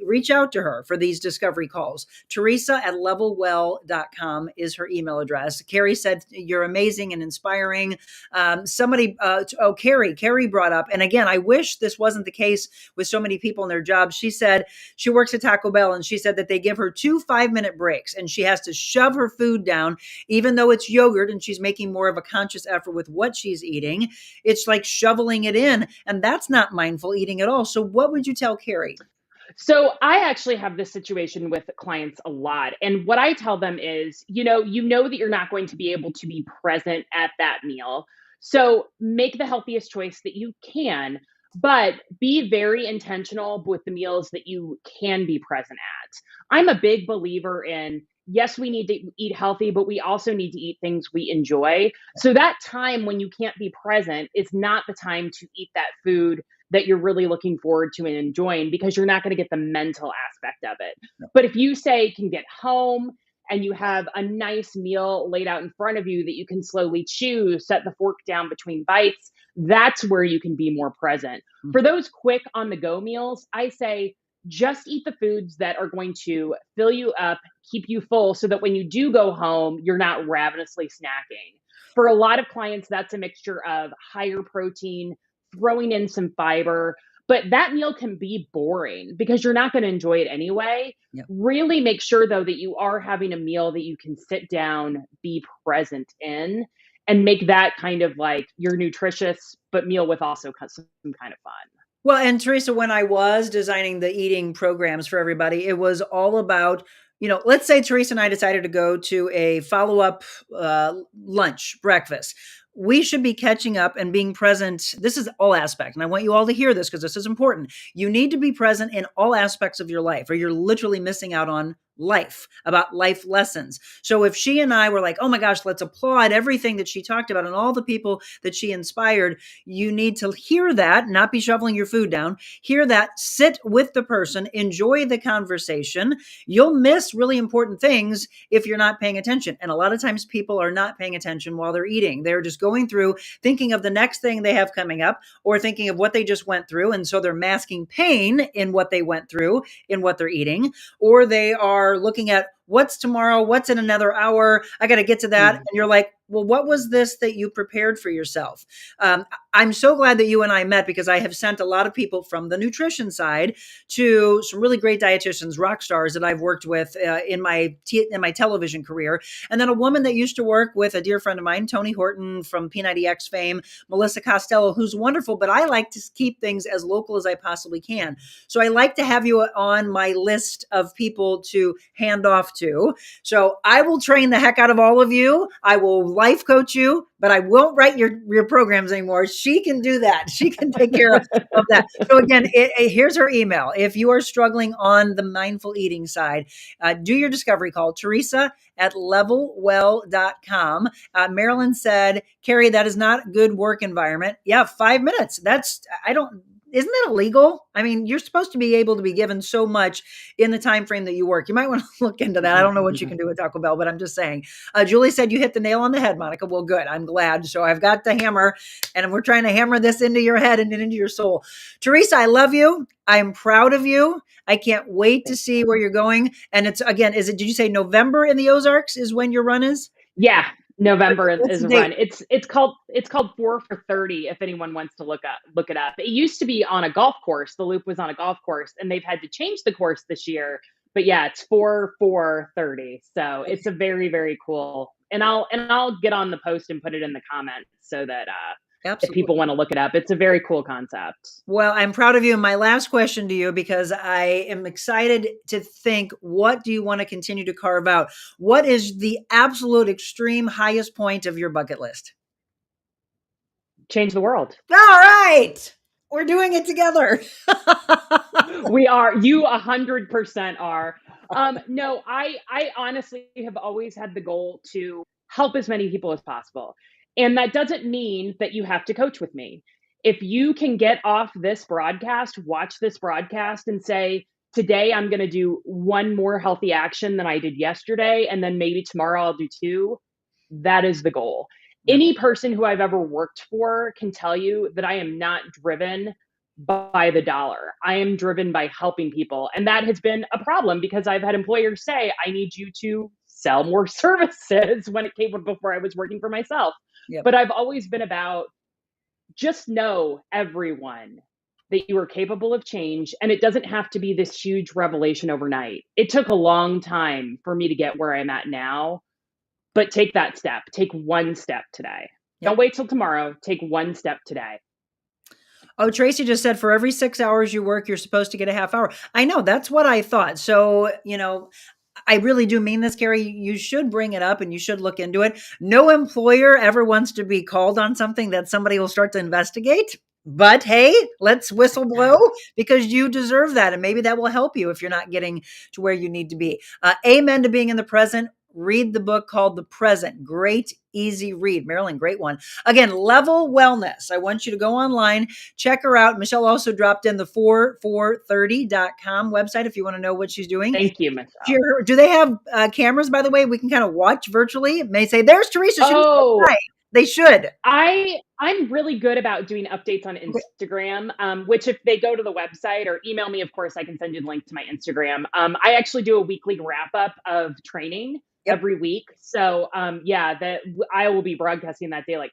reach out to her for these discovery calls. Teresa at levelwell.com is her email address. Carrie said, you're amazing and inspiring. Carrie brought up, and again, I wish this wasn't the case with so many people in their jobs. She said she works at Taco Bell, and she said that they give her 2 5-minute breaks, and she has to shove her food down, even though it's yogurt and she's making more of a conscious effort with what she's eating. It's like shoveling it in, and that's not mindful eating at all. So what would you tell Carrie? So I actually have this situation with clients a lot. And what I tell them is, you know that you're not going to be able to be present at that meal. So make the healthiest choice that you can, but be very intentional with the meals that you can be present at. I'm a big believer in, yes, we need to eat healthy, but we also need to eat things we enjoy. So that time when you can't be present is not the time to eat that food that you're really looking forward to and enjoying, because you're not going to get the mental aspect of it. But if you can get home and you have a nice meal laid out in front of you that you can slowly chew, set the fork down between bites, that's where you can be more present. For those quick on the go meals, I say just eat the foods that are going to fill you up, keep you full, so that when you do go home, you're not ravenously snacking. For a lot of clients, that's a mixture of higher protein, throwing in some fiber, but that meal can be boring because you're not going to enjoy it anyway. Yep. Really make sure though that you are having a meal that you can sit down, be present in, and make that kind of like your nutritious but meal with also some kind of fun. Well, and Teresa, when I was designing the eating programs for everybody, it was all about, let's say Teresa and I decided to go to a follow-up lunch, breakfast. We should be catching up and being present. This is all aspect. And I want you all to hear this because this is important. You need to be present in all aspects of your life, or you're literally missing out on life, about life lessons. So if she and I were like, oh my gosh, let's applaud everything that she talked about and all the people that she inspired, you need to hear that, not be shoveling your food down, hear that, sit with the person, enjoy the conversation. You'll miss really important things if you're not paying attention. And a lot of times people are not paying attention while they're eating. They're just going through thinking of the next thing they have coming up, or thinking of what they just went through. And so they're masking pain in what they went through, in what they're eating, or they are looking at what's tomorrow, what's in another hour, I got to get to that. And you're like, well, what was this that you prepared for yourself? I'm so glad that you and I met, because I have sent a lot of people from the nutrition side to some really great dietitians, rock stars that I've worked with in my television career. And then a woman that used to work with a dear friend of mine, Tony Horton from P90X fame, Melissa Costello, who's wonderful, but I like to keep things as local as I possibly can. So I like to have you on my list of people to hand off to. So I will train the heck out of all of you. I will life coach you, but I won't write your programs anymore. She can do that. She can take care of that. So again, here's her email. If you are struggling on the mindful eating side, do your discovery call, Teresa at levelwell.com. Marilyn said, Carrie, that is not good work environment. Yeah, 5 minutes. Isn't that illegal? I mean, you're supposed to be able to be given so much in the time frame that you work. You might want to look into that. I don't know what you can do with Taco Bell, but I'm just saying. Julie said you hit the nail on the head, Monica. Well, good. I'm glad. So I've got the hammer, and we're trying to hammer this into your head and into your soul. Teresa, I love you. I'm proud of you. I can't wait to see where you're going. And it's, again, did you say November in the Ozarks is when your run is? Yeah. November is a run. date? It's called 4 for 30 if anyone wants to look it up. It used to be on a golf course. The loop was on a golf course, and they've had to change the course this year, but yeah, it's 4/4/30. So it's a very, very cool. And I'll get on the post and put it in the comments so that if people want to look it up, it's a very cool concept. Well, I'm proud of you. And my last question to you, because I am excited to think, what do you want to continue to carve out? What is the absolute extreme highest point of your bucket list? Change the world. All right. We're doing it together. We are. You 100% are. No, I honestly have always had the goal to help as many people as possible. And that doesn't mean that you have to coach with me. If you can get off this broadcast, watch this broadcast and say, today I'm going to do one more healthy action than I did yesterday, and then maybe tomorrow I'll do two, that is the goal. Any person who I've ever worked for can tell you that I am not driven by the dollar. I am driven by helping people. And that has been a problem because I've had employers say, I need you to sell more services when it came before I was working for myself. But I've always been about, just know, everyone, that you are capable of change. And it doesn't have to be this huge revelation overnight. It took a long time for me to get where I'm at now. But take that step. Take one step today. Don't wait till tomorrow. Take one step today. Oh, Tracy just said for every 6 hours you work, you're supposed to get a half hour. I know, that's what I thought. So, I really do mean this, Carrie. You should bring it up and you should look into it. No employer ever wants to be called on something that somebody will start to investigate. But hey, let's whistle blow because you deserve that. And maybe that will help you if you're not getting to where you need to be. Amen to being in the present. Read the book called The Present. Great, easy read. Marilyn, great one. Again, Level Wellness. I want you to go online, check her out. Michelle also dropped in the 4430.com website if you want to know what she's doing. Thank you, Michelle. Do they have cameras, by the way? We can kind of watch virtually. It may say, there's Teresa. They should. I'm really good about doing updates on Instagram, which if they go to the website or email me, of course, I can send you the link to my Instagram. I actually do a weekly wrap up of training every week. So that I will be broadcasting that day like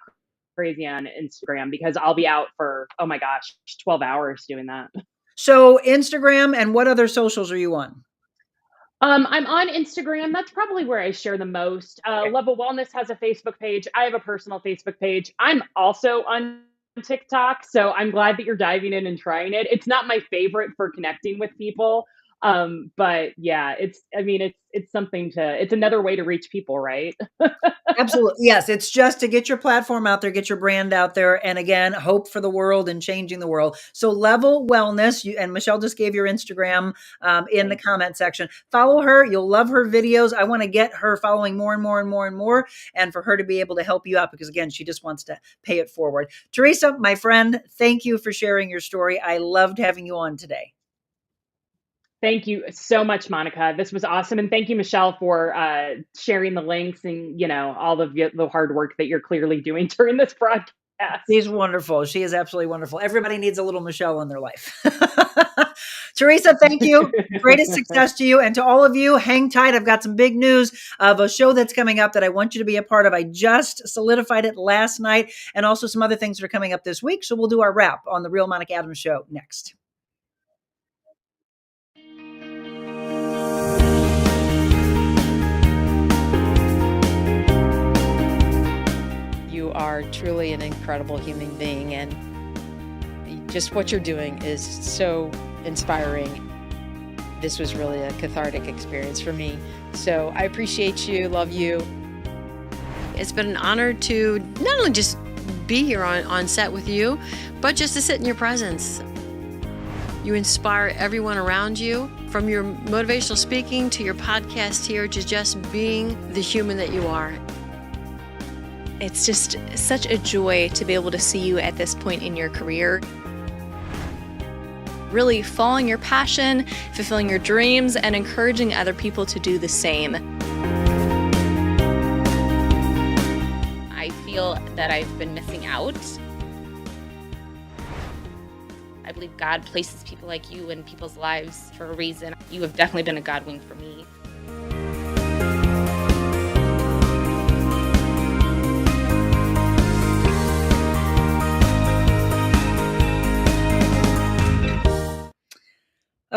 crazy on Instagram because I'll be out for, 12 hours doing that. So Instagram, and what other socials are you on? I'm on Instagram. That's probably where I share the most. Level Wellness has a Facebook page. I have a personal Facebook page. I'm also on TikTok. So I'm glad that you're diving in and trying it. It's not my favorite for connecting with people. But yeah, it's something it's another way to reach people, right? Absolutely. Yes. It's just to get your platform out there, get your brand out there. And again, hope for the world and changing the world. So Level Wellness, and Michelle just gave your Instagram in the comment section. Follow her. You'll love her videos. I want to get her following more and more and more and more, and for her to be able to help you out because again, she just wants to pay it forward. Teresa, my friend, thank you for sharing your story. I loved having you on today. Thank you so much, Monica. This was awesome. And thank you, Michelle, for sharing the links and, all of the hard work that you're clearly doing during this broadcast. She's wonderful. She is absolutely wonderful. Everybody needs a little Michelle in their life. Teresa, thank you. Greatest success to you. And to all of you, hang tight. I've got some big news of a show that's coming up that I want you to be a part of. I just solidified it last night, and also some other things that are coming up this week. So we'll do our wrap on The Real Monica Adams Show next. You are truly an incredible human being, and just what you're doing is so inspiring. This was really a cathartic experience for me. So I appreciate you, love you. It's been an honor to not only just be here on set with you, but just to sit in your presence. You inspire everyone around you, from your motivational speaking to your podcast here, to just being the human that you are. It's just such a joy to be able to see you at this point in your career. Really following your passion, fulfilling your dreams, and encouraging other people to do the same. I feel that I've been missing out. I believe God places people like you in people's lives for a reason. You have definitely been a God wink for me.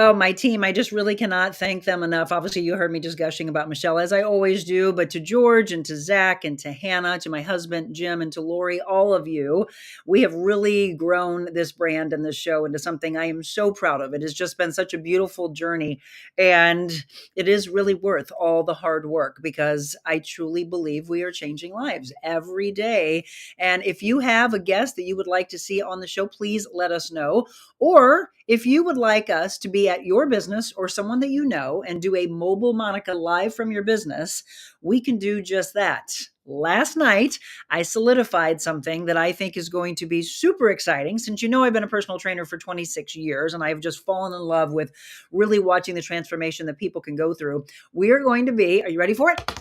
Oh, my team, I just really cannot thank them enough. Obviously, you heard me just gushing about Michelle, as I always do, but to George and to Zach and to Hannah, to my husband, Jim, and to Lori, all of you, we have really grown this brand and this show into something I am so proud of. It has just been such a beautiful journey, and it is really worth all the hard work because I truly believe we are changing lives every day. And if you have a guest that you would like to see on the show, please let us know. Or if you would like us to be at your business or someone that you know and do a Mobile Monica live from your business, we can do just that. Last night, I solidified something that I think is going to be super exciting since you know I've been a personal trainer for 26 years and I've just fallen in love with really watching the transformation that people can go through. We are going to be, are you ready for it?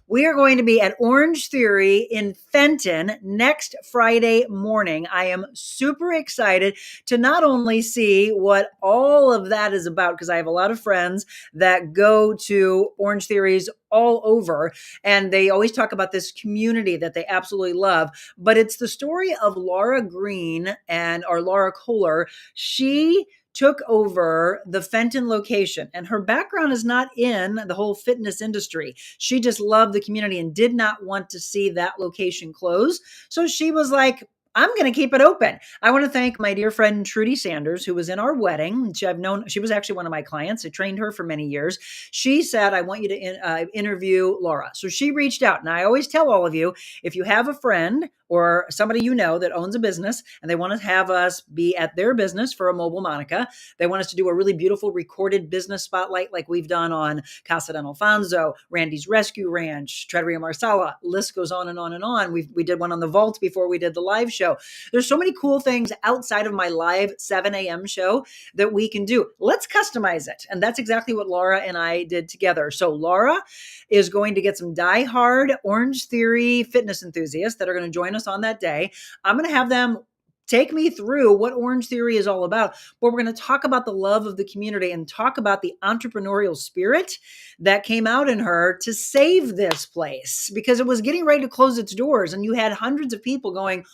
We are going to be at Orange Theory in Fenton next Friday morning. I am super excited to not only see what all of that is about, because I have a lot of friends that go to Orange Theories all over, and they always talk about this community that they absolutely love. But it's the story of Laura Green or Laura Kohler. She took over the Fenton location, and her background is not in the whole fitness industry. She just loved the community and did not want to see that location close. So she was like, I'm going to keep it open. I want to thank my dear friend Trudy Sanders, who was in our wedding. She was actually one of my clients. I trained her for many years. She said, I want you to interview Laura. So she reached out. And I always tell all of you, if you have a friend or somebody you know that owns a business and they want to have us be at their business for a Mobile Monica, they want us to do a really beautiful recorded business spotlight like we've done on Casa del Alfonso, Randy's Rescue Ranch, Trattoria Marsala, list goes on and on and on. We did one on the Vault before we did the live show. There's so many cool things outside of my live 7 a.m. show that we can do. Let's customize it. And that's exactly what Laura and I did together. So Laura is going to get some diehard Orange Theory fitness enthusiasts that are going to join us on that day. I'm going to have them take me through what Orange Theory is all about, but we're going to talk about the love of the community and talk about the entrepreneurial spirit that came out in her to save this place because it was getting ready to close its doors. And you had hundreds of people going,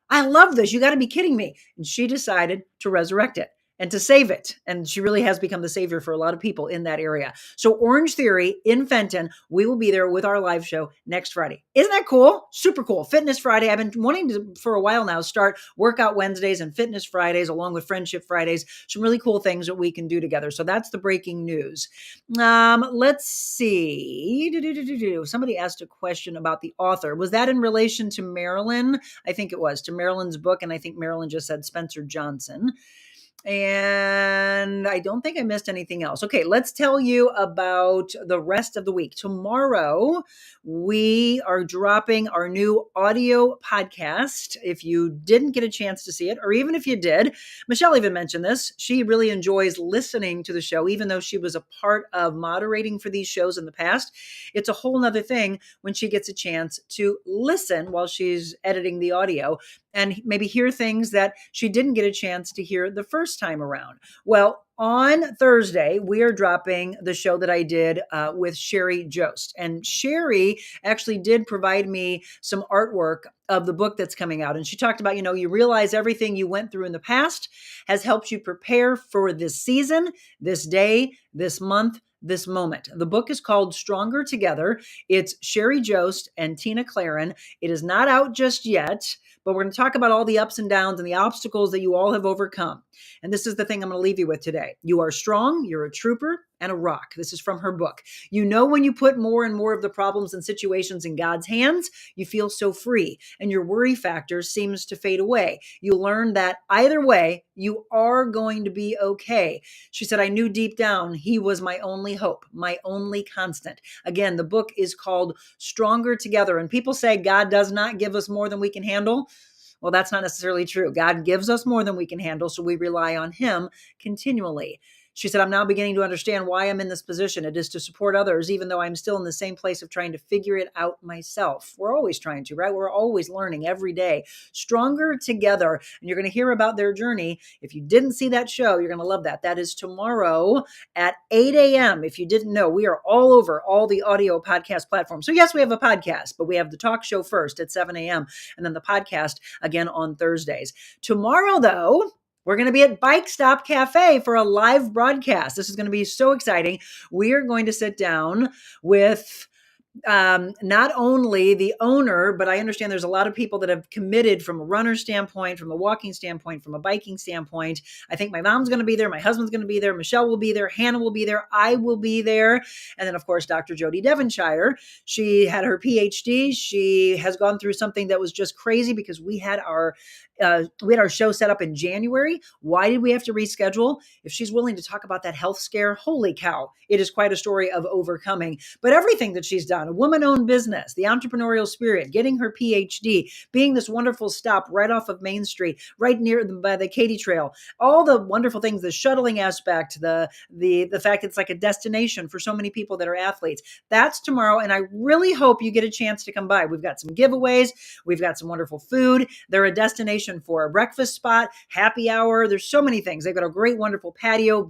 I love this. You got to be kidding me. And she decided to resurrect it and to save it. And she really has become the savior for a lot of people in that area. So Orange Theory in Fenton, we will be there with our live show next Friday. Isn't that cool? Super cool. Fitness Friday. I've been wanting to, for a while now, start Workout Wednesdays and Fitness Fridays along with Friendship Fridays. Some really cool things that we can do together. So that's the breaking news. Let's see. Somebody asked a question about the author. Was that in relation to Marilyn? I think it was, to Marilyn's book. And I think Marilyn just said Spencer Johnson. And I don't think I missed anything else. Okay, let's tell you about the rest of the week. Tomorrow, we are dropping our new audio podcast. If you didn't get a chance to see it, or even if you did, Michelle even mentioned this. She really enjoys listening to the show, even though she was a part of moderating for these shows in the past. It's a whole nother thing when she gets a chance to listen while she's editing the audio and maybe hear things that she didn't get a chance to hear the first time around. Well, on Thursday, we are dropping the show that I did with Sherry Jost. And Sherry actually did provide me some artwork of the book that's coming out. And she talked about, you realize everything you went through in the past has helped you prepare for this season, this day, this month, this moment. The book is called Stronger Together. It's Sherry Jost and Tina Claren. It is not out just yet, but we're going to talk about all the ups and downs and the obstacles that you all have overcome. And this is the thing I'm going to leave you with today. You are strong, you're a trooper, and a rock. This is from her book. When you put more and more of the problems and situations in God's hands, you feel so free, and your worry factor seems to fade away. You learn that either way, you are going to be okay. She said, I knew deep down he was my only hope, my only constant. Again, the book is called Stronger Together. And people say God does not give us more than we can handle. Well, that's not necessarily true. God gives us more than we can handle, so we rely on him continually. She said, I'm now beginning to understand why I'm in this position. It is to support others, even though I'm still in the same place of trying to figure it out myself. We're always trying to, right? We're always learning every day. Stronger Together. And you're going to hear about their journey. If you didn't see that show, you're going to love that. That is tomorrow at 8 a.m. If you didn't know, we are all over all the audio podcast platforms. So yes, we have a podcast, but we have the talk show first at 7 a.m. and then the podcast again on Thursdays. Tomorrow, though, We're going to be at Bike Stop Cafe for a live broadcast. This is going to be so exciting. We are going to sit down with not only the owner, but I understand there's a lot of people that have committed from a runner standpoint, from a walking standpoint, from a biking standpoint. I think my mom's going to be there. My husband's going to be there. Michelle will be there. Hannah will be there. I will be there. And then, of course, Dr. Jody Devonshire. She had her PhD. She has gone through something that was just crazy because we had our show set up in January. Why did we have to reschedule? If she's willing to talk about that health scare, holy cow, it is quite a story of overcoming. But everything that she's done, a woman-owned business, the entrepreneurial spirit, getting her PhD, being this wonderful stop right off of Main Street, right near by the Katy Trail, all the wonderful things, the shuttling aspect, the fact it's like a destination for so many people that are athletes. That's tomorrow, and I really hope you get a chance to come by. We've got some giveaways. We've got some wonderful food. They're a destination for a breakfast spot, happy hour. There's so many things. They've got a great, wonderful patio,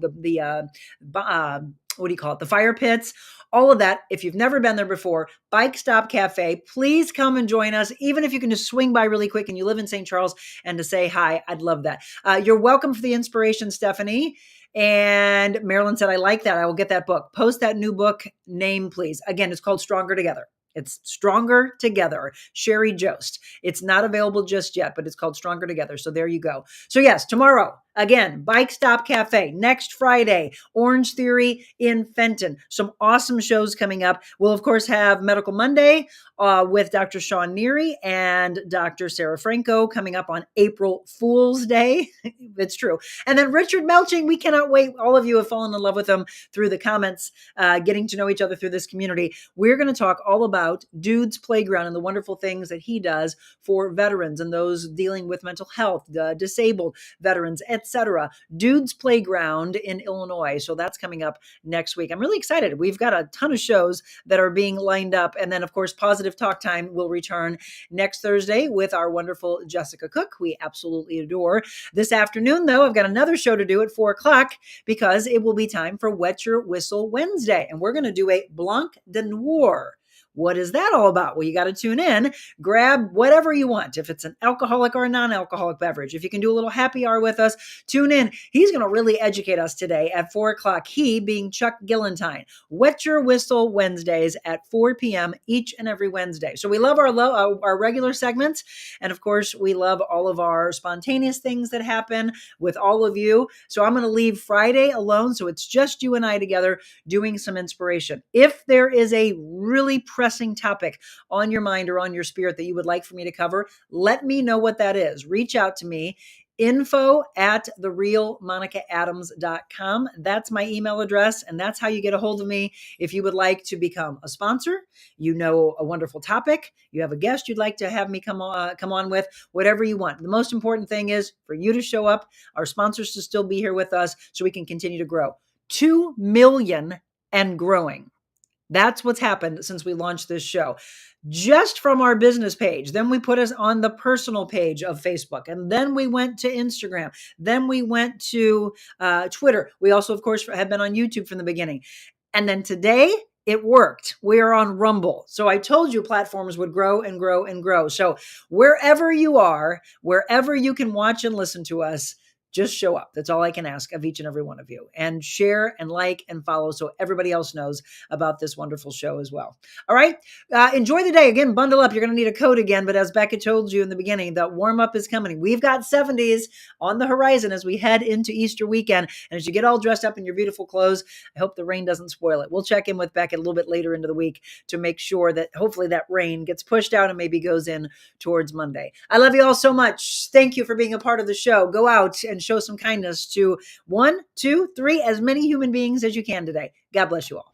what do you call it? The fire pits, all of that. If you've never been there before, Bike Stop Cafe, please come and join us. Even if you can just swing by really quick and you live in St. Charles and to say hi, I'd love that. You're welcome for the inspiration, Stephanie. And Marilyn said, I like that. I will get that book. Post that new book name, please. Again, it's called Stronger Together. It's Stronger Together, Sherry Jost. It's not available just yet, but it's called Stronger Together. So there you go. So yes, tomorrow, again, Bike Stop Cafe. Next Friday, Orange Theory in Fenton. Some awesome shows coming up. We'll, of course, have Medical Monday with Dr. Sean Neary and Dr. Sarah Franco coming up on April Fool's Day. It's true. And then Richard Melching, we cannot wait. All of you have fallen in love with him through the comments, getting to know each other through this community. We're going to talk all about Dude's Playground and the wonderful things that he does for veterans and those dealing with mental health, disabled veterans, etc. Dude's Playground in Illinois. So that's coming up next week. I'm really excited. We've got a ton of shows that are being lined up. And then, of course, Positive Talk Time will return next Thursday with our wonderful Jessica Cook. We absolutely adore. This afternoon, though, I've got another show to do at 4:00 because it will be time for Wet Your Whistle Wednesday. And we're going to do a Blanc de Noir. What is that all about? Well, you got to tune in, grab whatever you want. If it's an alcoholic or a non-alcoholic beverage, if you can do a little happy hour with us, tune in. He's going to really educate us today at 4:00. He being Chuck Gillentine. Wet Your Whistle Wednesdays at 4 p.m. each and every Wednesday. So we love our regular segments. And of course, we love all of our spontaneous things that happen with all of you. So I'm going to leave Friday alone. So it's just you and I together doing some inspiration. If there is a really pressing topic on your mind or on your spirit that you would like for me to cover, let me know what that is. Reach out to me, info@TheRealMonicaAdams.com. That's my email address, and that's how you get a hold of me. If you would like to become a sponsor, you know a wonderful topic, you have a guest you'd like to have me come on with, whatever you want. The most important thing is for you to show up, our sponsors to still be here with us so we can continue to grow. 2 million and growing. That's what's happened since we launched this show. Just from our business page. Then we put us on the personal page of Facebook. And then we went to Instagram. Then we went to Twitter. We also, of course, have been on YouTube from the beginning. And then today, it worked. We are on Rumble. So I told you platforms would grow and grow and grow. So wherever you are, wherever you can watch and listen to us, just show up. That's all I can ask of each and every one of you. And share and like and follow so everybody else knows about this wonderful show as well. All right. Enjoy the day. Again, bundle up. You're going to need a coat again. But as Beckett told you in the beginning, the warm up is coming. We've got 70s on the horizon as we head into Easter weekend. And as you get all dressed up in your beautiful clothes, I hope the rain doesn't spoil it. We'll check in with Beckett a little bit later into the week to make sure that hopefully that rain gets pushed out and maybe goes in towards Monday. I love you all so much. Thank you for being a part of the show. Go out and show some kindness to 1, 2, 3, as many human beings as you can today. God bless you all.